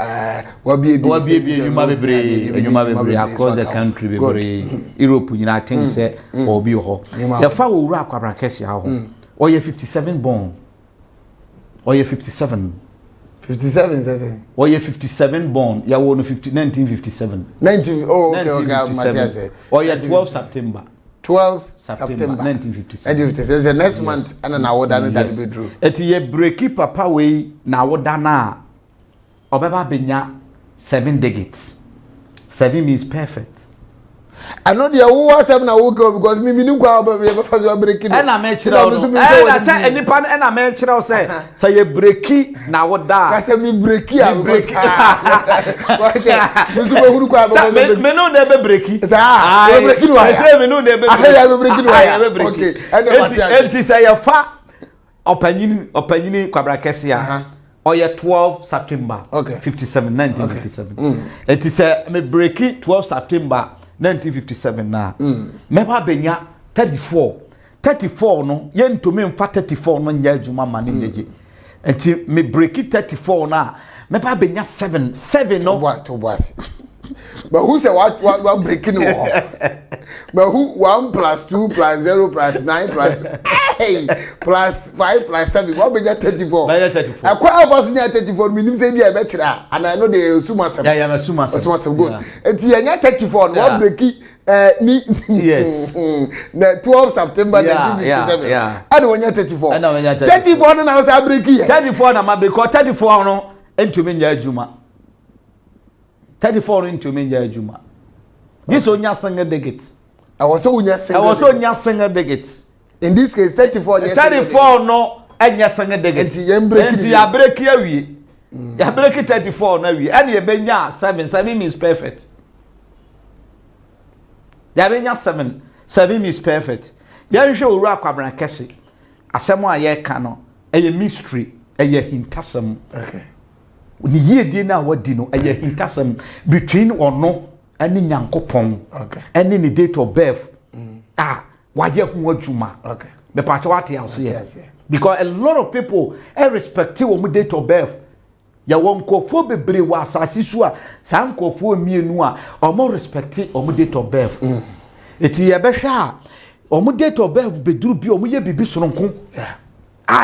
wabi enyuma bebre across the country bebre Europe nyina think say obi ho ye fa owura akwabra kese ha ho oye 57 born oye 57 say oye 57 born ya wo no 1957 okay Matthias oye 12 September 1957 the next month and na woda no that be true eti ye breaki papa we na woda na obeba benya 7 digits 7 means perfect. I know the who was na wo go because me ni kwa be fa so breaki no na me kira no na say enipa na me kira say say ye breaki na woda ka say me breaki a because me so huru kwa be me no na be breaki say breaki no say me no na be breaki no okay enti say ye fa opanyini kwabra kese a oye 12 September 1957 enti say me breaki 12 September 1957 na meba benya 34 no ye ntome mfa 34 no nya adwuma ma ne nyeje enti me break 34 na meba benya 7 no to boss but who say what breaking no but who 1 plus 2 plus 0 plus 9 plus plus 5 plus 7 what benya 34 akwa alpha nya 34 minim say bia be kira and I know the suma sem yeah suma sem good enti nya 34 no what break yes na 12 September 1957 and when 34 na was break here 34 na ma break 34 no entumi nya adwuma 34 into menja adwuma this onya single digits I was onya single digits in this case 34 no enya single digits enti ya break awie ya break 34 na awie and ye benya 7 means perfect ya benya 7 means perfect ya hwe owura akwabran kese asemo a ye ka no eye mystery eye hintasem okay ni yedie na wadi no eye hintasem between ono ani nyankopon okay any ni date of birth waje hu adwuma okay me pacho wate ase because a lot of people irrespective of date of birth ya wonkofo bebre wa asase su a sankofo mienu a omo respect omo date of birth eti ye behwe a omo date of birth beduru bi omo ye bibi soronko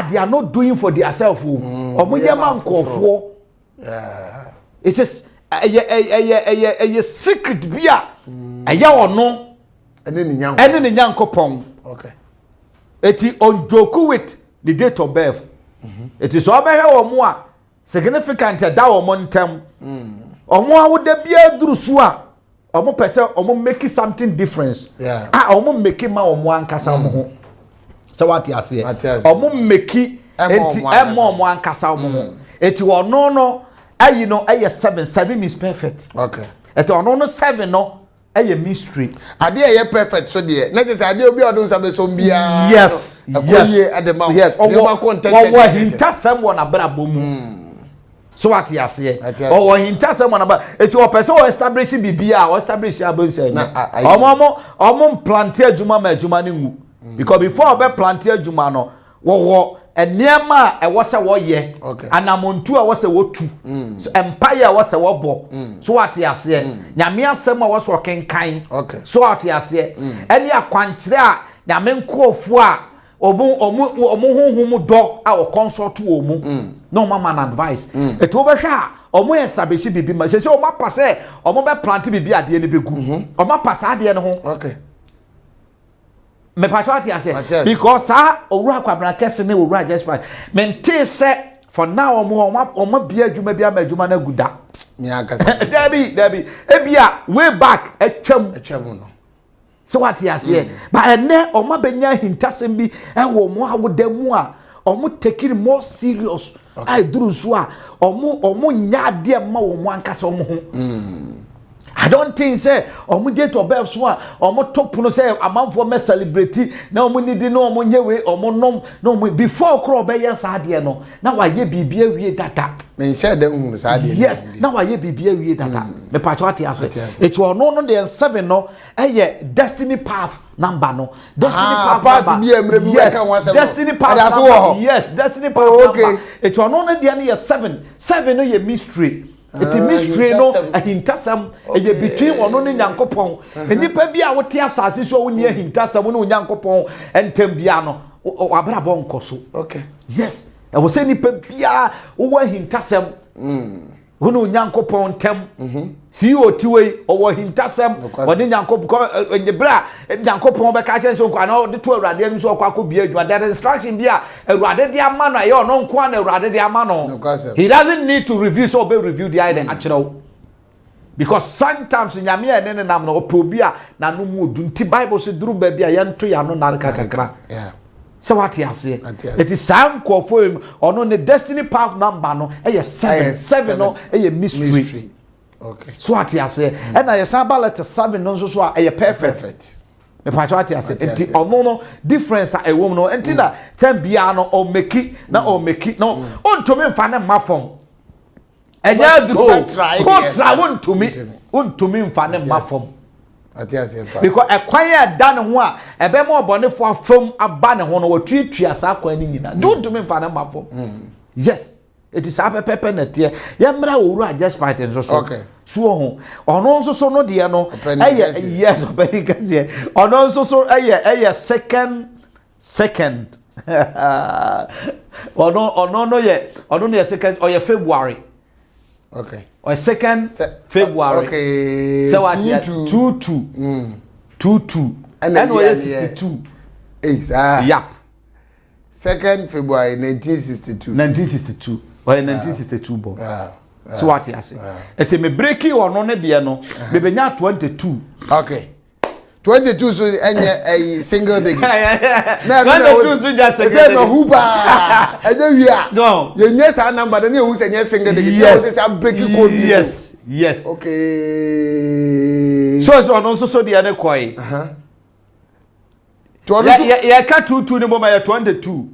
they are not doing for themselves omo ye mankofo it is a secret bia aya ono ene ni nyankopon okay eti on joke with the date of birth it is obehwe omo a significant da omo ntem omo awoda bia durusu a omo pese omo make something difference omo make ma omo ankasa omo ho so what you say omo make enti omo ankasa omo ho eti ono no ayi no aye 7 means perfect okay eti ono no 7 no aye mystery ade aye perfect so de na just ade obi odun sabe so bia yes owo hintasem wona brabo mu so what you say owo hintasem wona ba eti o person o establish bibia o establish abonse omo plant adwuma ma adwuma ne ngu because before be plant adwuma no wo eniema e wo se wo ye anamontu a wo se wo tu empire wo se wo bo so what you say nyame asem a wo so kenkan so what you say eni akwankyere a nyame nkofo a omo honhom do a wo consult wo mu no mama na advice eto wo behwe a omo establish bibi ma se omo pase omo be plant bibi ade ne begu omo pase ade ne ho okay me patriotic ase because owura kwabran kese ne owura just fight mente se for now omo bia adwuma bia ma adwuma na guda me akasa Debbie ebia way back atwam no so what you say but ene omo benya hintasem bi ewo mo awodam a omo take it more serious I duru so a omo nya de ma wo mo ankasa omo ho I don't think say omo date of birth so omo top no say amanfo me celebrate na omo nidi na omo nyewe omo nom na omo before kro be yes ade no na wa ye bibia wie data me share dem hu sa ade yes na wa ye bibia wie data me pa cho ate aso e cho no no de 7 no eye destiny path number no destiny path number yes destiny path number yes destiny path number e cho no no de na 7 no ye mystery it mystery no ahintasam eye between ono ne nyankopon enipa bia wote asase so woni ahintasam no nyankopon entem bia no abrabọ nkoso okay yes e wo se nipa bia wo ahintasam wono nyankopon tem si otiwe owo ahintasam woni nyankopon bra nyankopon be ka chen so kwa na de to awurade mi so kwa bia adwuma there instruction bia awurade de ama no aye ono nko na awurade de ama no he doesn't need to review so be review the item actually because sometimes nyame ya ne nam no opobia na no mu dunti bible so duru ba bia ye nto ya no na kakakra yeah so what you say it is sam call for him ono ne destiny path number no e 7 no e mystery okay so what you say and na yes about letter 7 no so e perfect me pa what you say enti ono no difference a ewom no enti na tem bia no o meki na o meki no ontomi mfa ne mafom enya dro ko try ontomi mfa ne mafom because ekwan ya da ne ho a ebe mo obonefo afam aba ne ho no watwetwia sa kwan ni nyina don't me mfa na mafom yes it is apepepe na tie ya mra owuru just fight nso so okay so ho ono nso so no de no yes obedi kase ono nso so second ono no ye second or ye February okay or 2nd February okay so what 22 and we 62 yep 2nd February 1962 or 1962 bo so what you say et me breaki ono ne de no be benya 22 okay 22 so a single day. Na 22 so just single day. Say no huba. Ejewia. No. Ye nye sa number na who say nye single day. Yes. Say breaking code. Yes. Okay. So no so de ane koi. Ya ka 22 ni boma ya 22.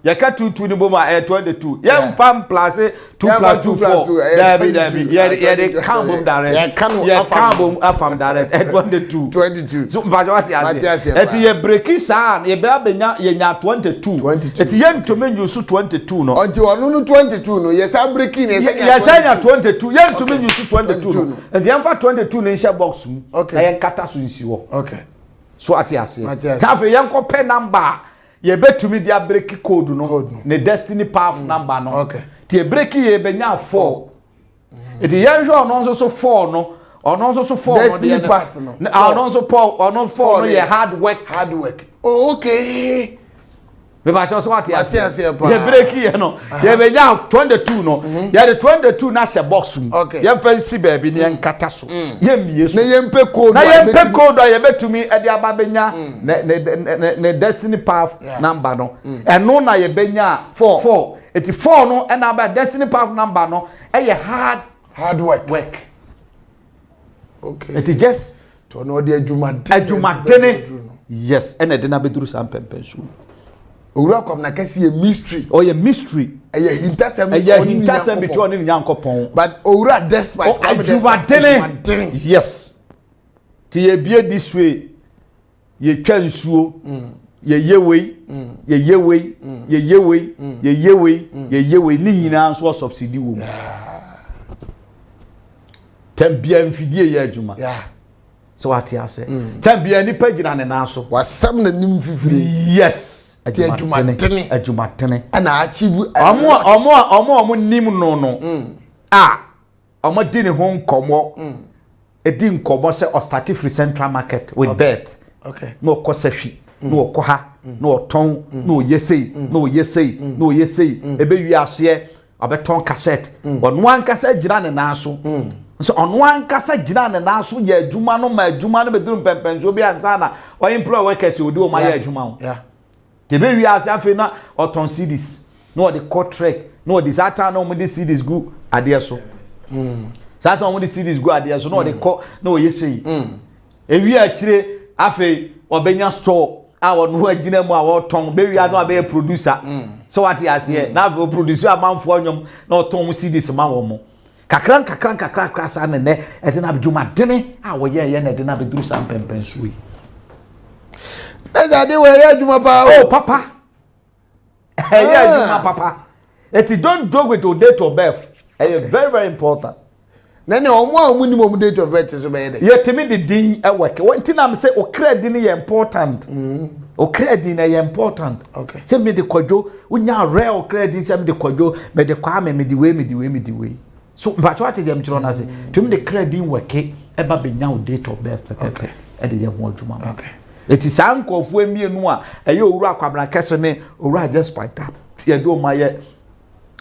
Ya ka 22 ni boma ya 22. Ya mfam plus 2 plus 2 4. David. Ya de carbon direct. Ya carbon afam direct at 22. So mbajo wati ase. Eti ye breaki sa ye be abenya ye nya 22. Eti ye ntome use 22 no. Onti onu no 22 no ye sa breaki ne se nya 22. Ye ntome use 22 no. Eti ye mfa 22 no insha box mu. Na ye nkata so nsi wo. Okay. So atiase kafe yanko pe number ye betumi dia break code no ne destiny path number no okay tie break ye benya 4 eti yanhwe ono so 4 no ono so 4 no destiny path no ono so 4 no ye hard work oh okay me ba cho so atiase ye break ye no ye benya 22 no ye de 22 na se box mu ye fancy baby ne nkata so ye mie so na ye mpe code ye betumi e de aba benya ne destiny path number no eno na ye benya 4 eti 4 no e na ba destiny path number no e ye hard work okay eti just to no de adwuma yes ene de na beduru sam pempensu owura kom na kase ye mystery or ye mystery eye hintasem between oni nyankopon but owura despite adwumadene yes ti ye bie this way ye twa nsuo ye yewei ni nyina nso subsidy wo tambia mfidie ye adwuma so what you say tambia ni pagina ne na so wasam na nim fifiri yes adwumatene ana achieve omo nim no omo di ne ho nkomo edi nkomo se o start free central market with birth okay no kosahwi no okoha no oton no yesei ebe wi ase abeton cassette ono ankasa gira ne na so so ono ankasa gira ne na so ye adwuma no beduru pempenzo bi ansa na o employ workers odi o ma ye adwuma ho Kebe wi ase afi na oton CDs no the contract no the satan no the CDs go ade so That one when the CDs go there so no they call no you say ewi akire afi obenya store a no agina mu a woton be wi azo be producer so what you say na be producer amanfo anyom na oton CDs ma wo mo kakran sa ne e de na be djuma dene a wo ye na de na be duru sam pempen suyi eza de we ye djuma pa oh papa ye djuma papa it don't joke with your date of birth it's very important nene omo ni mom date of birth so be ye de ye temi de din e work one thing am say o credit ni important o credit na important okay say me de kwadwo unya real credit say me de kwadwo me de kwa me de we so but what dem chiro na say temi de credit work e ba be nya o date of birth okay e de ye ho adwuma okay eti sankofo emienu a eye owura akwabra kese ne owura just point up ye do ma ye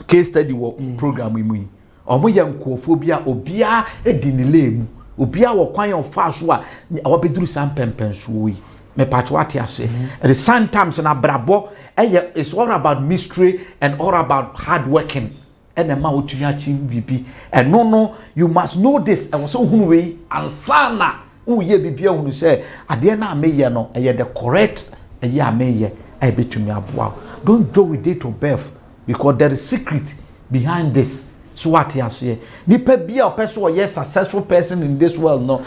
case study wo program imu yi omo ye nkofo bia obia edinile mu obia wo kwan yo fa so a wabeduru sam pempen so yi me patcho ate ase at the same time so na brabo it's all about mystery and all about hard working and the ma otunya chim bibi and no you must know this and so hunu we ansana uye bibia hunu say ade na ameye no the correct ameye betumi aboa don't go with date of birth because there is secret behind this so what you say nipa bia person or yes successful person in this world no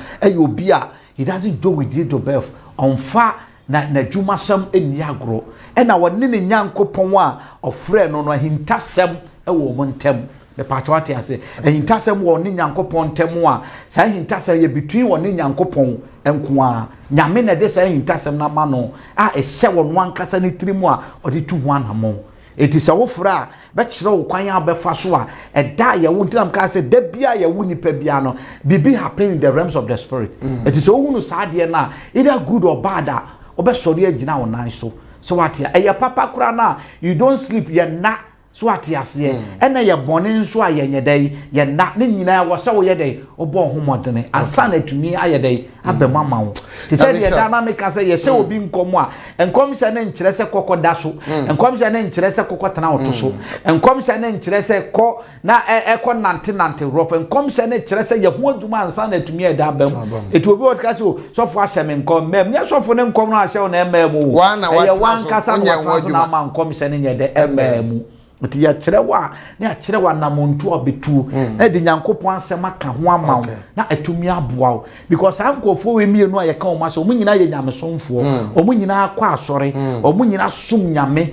bia he doesn't do with date of birth on fa na djuma sam eni agro e na woni ne nyankopon a ofre no hintasem wo mo ntem the patriot ase hintasem wo ni nyankopon ntem a sa hintasem ye between wo ni nyankopon enko a nyame na de sa hintasem na ma no a ehye wo no ankasa ni trimu a odi tu ho anamo eti sa wo fra be kire wo kwan ya be fa so a eda ye wo ntinam ka se da bia ye wo nipa bia no bibi happen in the realms of the spirit eti so wo nu sa de na either good or bad a obesori agina wo nan so what ya papa kura na you don't sleep ye na so what ya se ena ye bone nso a ye nyedai ye na ne nyina wo se wo ye dai obo homodene ansa na tumi aye dai abemama wo ti se ye dynamic say ye se obi nkomo a enkom se na nkire se kokoda so enkom se na nkire se kokotana oto so enkom se na nkire se ko na eko nante rof enkom se na nkire se ye ho aduma ansa na tumi e da abem etu obi wot ka se so fo ahye me nkom mem nya so fo ne nkom no ahye na emem wo ye wan kasa na ma nkom se ne nye de emem oti ya kirewa na kirewa na montu obetu e de nyankopon asem aka ho amawo na atumi aboa because ankofo we mienu aye ka o ma so mu nyina ye nyamesomfo o mu nyina akwa asore o mu nyina sum nyame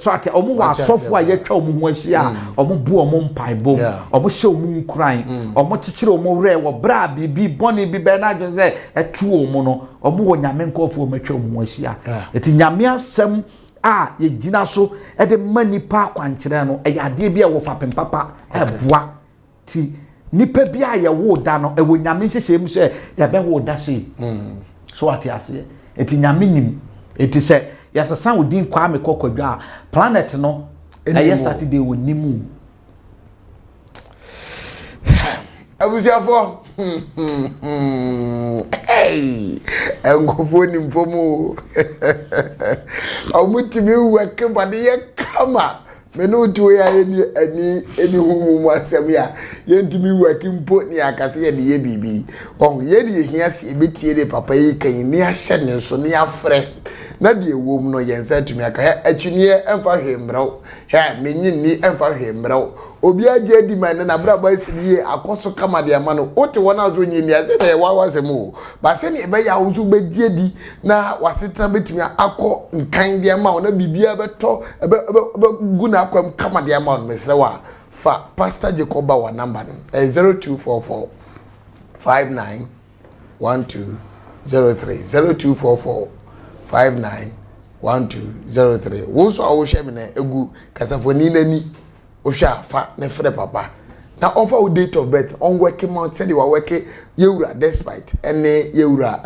so ate o mu wa sofo aye twa o mu ho ahia o mu bu o mu mpaibom o mu hye o mu nkran o mu kikire o mu re wo bra bibi boni bi be na dweze etu o mu no o mu wo nyame nkofo o matwa o mu ahia eti nyame asem ye gina so e de manipa kwankire no e ade bia wo fa pempapa e boa ti nipa bia ye wo da no e wo nyame hyehye se ya be wo da se so ati ase eti nyame nim eti se ya sasa wo din kwa me kokwadwa planet no e Saturday wo nimu abusiafo hey engofo ni mfomu omutimi weke bade ye kama me no tu ya eni humu mu asem ya ye ntimi weke mpo ni akase ye de ye bibi on ye de hia se ebetie de papa yi kan ni ahye ne so ni afre na de ewom no ye nsa tumi aka atwiniye emfa hwembraw he menyin ni emfa hwembraw obi aje di man na bra ba siniye akoso kama de ama no ote wona zo nyi ni ase na wawasem o ba se ni ebe ya wuzu be die di na wasetena betumi akọ nkan de ama na bibia beto ebe guna akwam kama de ama no mesre wa fa Pastor Jacob wa number no 0244 59 1203 0244 59 1203 wo so awo hwe me na egu kasafoni nani ohwa fa ne frɛ papa na onfa wo date of birth on working month said you are working yewura despite ene yewura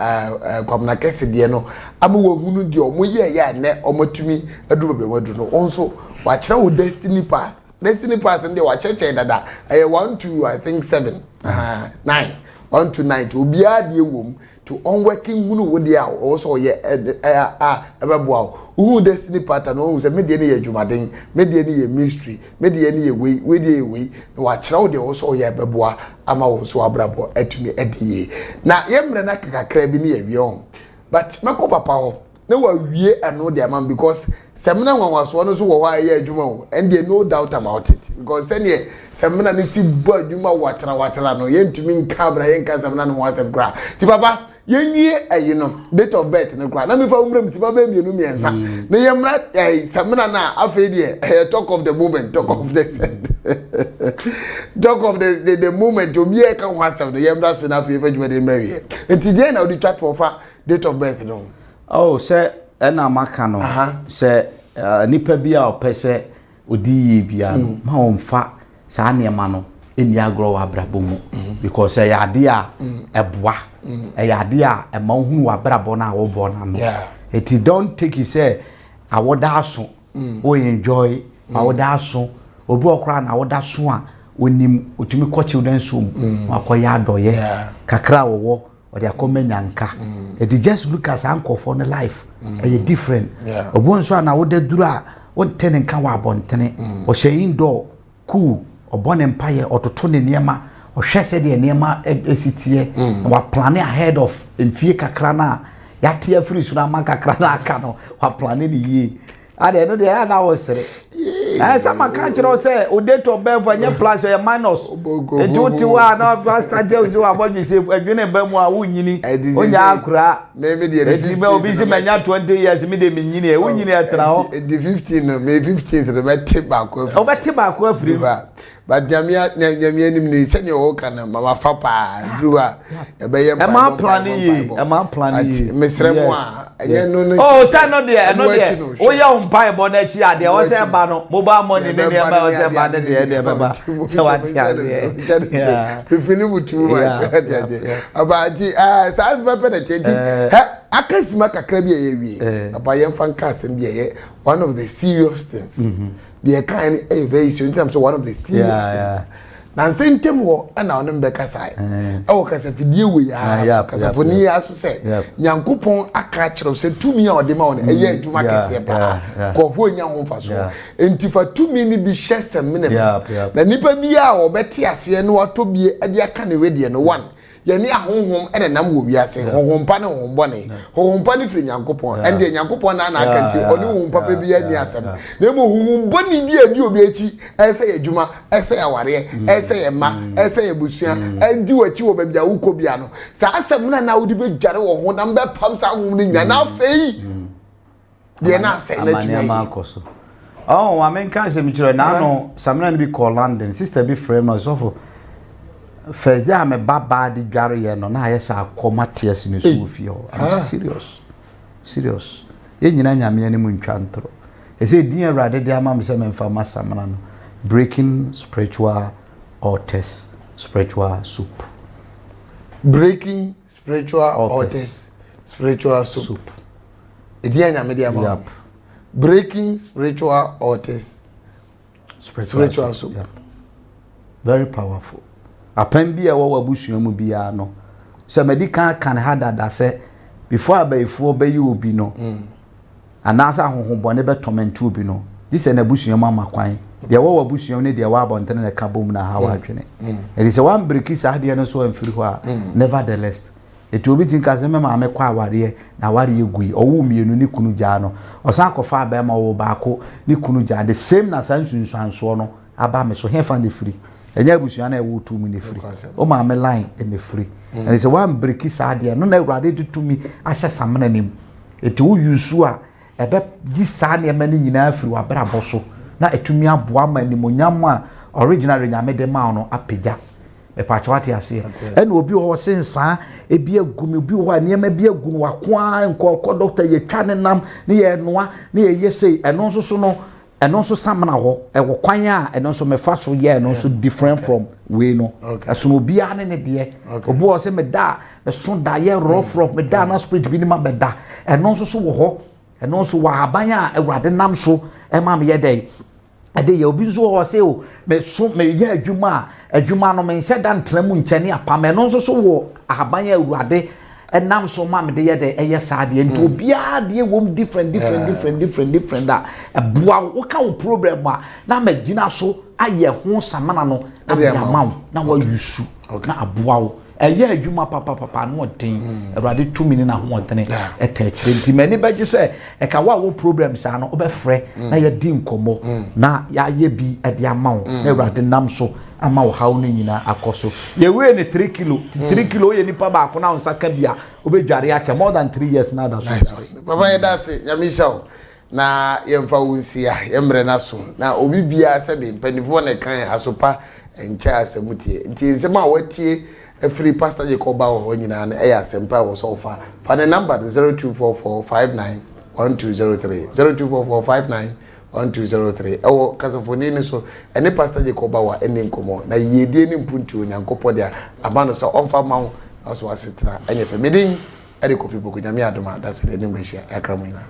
kwamna kese de no amu wo hunu de omo ye ya ne omatumi aduru be wadu no onso wa kyerɛ wo destiny path nde wa cheche dada 1 2 I think 7 9 on tonight obiara de ewom to on working hunu wo de also ye ebeboa who destiny pattern who say me de ne ye dwumaden me de ne ye mystery me de ne ye we de we na wa kira wo de also ye ebeboa ama wo so abrabo atumi ediye na yemre na kakra bi ne ye wi on but meko papa ho na wa wie eno de am because semina nwanwaso no so wo wa ye adwuma o and there no doubt about it because sene semina ne si bo adwuma watara no yentumi nka bra yenka semina no wasem gra ti papa yenwie ayi no date of birth no gra na me fa umrem si baba mienu miensa na yemra semina na afi de talk of the moment talk of the moment obi e kan wasem no yemra se na afi fa dwuma de mawie enti je na odi chat for fa date of birth no. Oh, say ena maka no say nipa bia opese odi bia no ma onfa saa niema no eni agro wa brabo mu because say ade a eboa ade a ema hunu wa brabo na wo bo na no it don't take it say awoda aso o enjoy awoda aso obi okra na awoda so a onim otumi ko children so akoya adoye kakra wo or they are coming yanka. It just look as uncle for the life. It's different. Obon so na wo de dura wo tenen kan wa bontene o she indoor cool or bon empire or to turn niema or she said the niema esitie wa plan ahead of enfie kakra na ya tie free so na man kakra na aka no wa plan ni ye. Ade no dey na wo sere. Some can say o date of birth for plus or minus. E do ti wa na pastor Jose wa bodu say adwene ba mu a wo nyini. Onya akura. Maybe the me obi say menya 20 years me de me nyini e wo nyini atena ho. The 15 no May 15th the bet back off. O bet back off free. But jamia nim ni se ne o kana mama fa pa druwa e be ye e ma plan yi mesremo a enye no oh say no there no there o ye on pai bo na chi ade o say ba no mobile money ne ne ba o say ba ne de baba say what ya we feel mutu abaji sa pepe na tedi akasima kakra bi ye wi abaye mfa nka asem bi ye one of the serious things the kind very serious in terms of one of the serious things na sentem wo ana onim be kasai e kasa fidie we ya kasa foni aso se nyankopon aka kire se tumi a ode ma won eye adwuma kese pa kofo nya ho mfa so entifa tumi ni bi hyese mene na nipa bi a obeti ase no watobie ade aka ne wedie no one yani ahonhom ene nam wo wiase honhompa ne honbone honhompa ne firi nyankopon ende nyankopon na na akanti oni honhompa pe bi ani asem na mo honhomboni bi ani obi echi ese ya dwuma ese ya ware ese ya ma ese ya busua andi wachi wo babia wuko bia no sa asem na wodi be dware wo ho na mbe pam sa honhom ni nya na afei de na ase na tumi oh I mean can say me chiro na no samna ni bi call London sister bi frame no so for first day I'm a baba di dware ye no na ayesa akoma ties ni so fi ho serious ye nyina nyame ani mu ntwa ntro e say din awrade de ama me se me mfa masamna no breaking spiritual altars spiritual soup breaking spiritual altars spiritual soup e din nyame de ama breaking spiritual altars spiritual soup very powerful apan bi a wo abusua mu bia no se medical can hadada se before abayfo bayi obi no anasa ahohobone be torment obi no this na abusua mu amakwan de wo abusua ne de wa abontene na kabom na ha wadwene e say one break is ade no so amfiri ho a nevertheless it obi tin ka se me ma me kwa aware na aware gui owo mienu ni kunu ja no osan kofa ba ma wo baako ni kunu ja the same na sansunsuanso no aba me so hefa de free enya abusuan na ewo tumi ne free o ma me line e free and say one break saade no na awrade tutumi ahye samena nim eti wo yusu a ebe gi saade ma ne nyina free wa bra boso na etumi aboa ma nimonyam a original nyame de ma no apegya e pa chwati ase en obi wo sensa e bi agumi obi wo aniema bi agu wakwa nkoko doctor ye twa ne nam ne ye noa ne ye yesei eno nso so no eno nso samna ho e wo kwan a eno nso mefa so ye eno nso different from we no aso obi ane ne de obi wo se me da me so da ye rough me da na spirit bi ni ma be da eno nso so wo ho eno nso wa abanya awrade nam so e ma me ye dai ade ye obi nso ho se o me so me ye adwuma no me nhyɛ da ntramu nkyɛne apam no nso so wo ahaban ya awurade enam so ma me de ye de eye saade nti obia de wom different that ebua wo ka wo problem a na magina so aye ho samana no na be amaw na wa yusu na aboa wo eye adwuma papa no odin awurade tumi ni na ho odin etachire nti mani beje se e ka wo problems ano obefre na ye di nkomo na ya ye bi e de amaw na awurade nam so ama wo hawo no nyina akoso ye we ne 3 kilo ye nipa ba ko na nsaka bia obedware ache more than 3 years na da so baba ye da se nyamisha na ye mfa wonsia ye mre na so na obi bia se be mpanifo na kan asopa encha asemutie nti nsema watie free pastor Jacob ho nyina na e asempa wo so fa the number 0244591203 0244591203 ewo kasafoni ni so ene pastor Jacob wa ene nkomo na yedie ni mpuntu onyankopɔ dia amano so onfa mawo aso asetra enye famidin ede kofi boku nyame adoma da se ene mrehia yakra mo nyina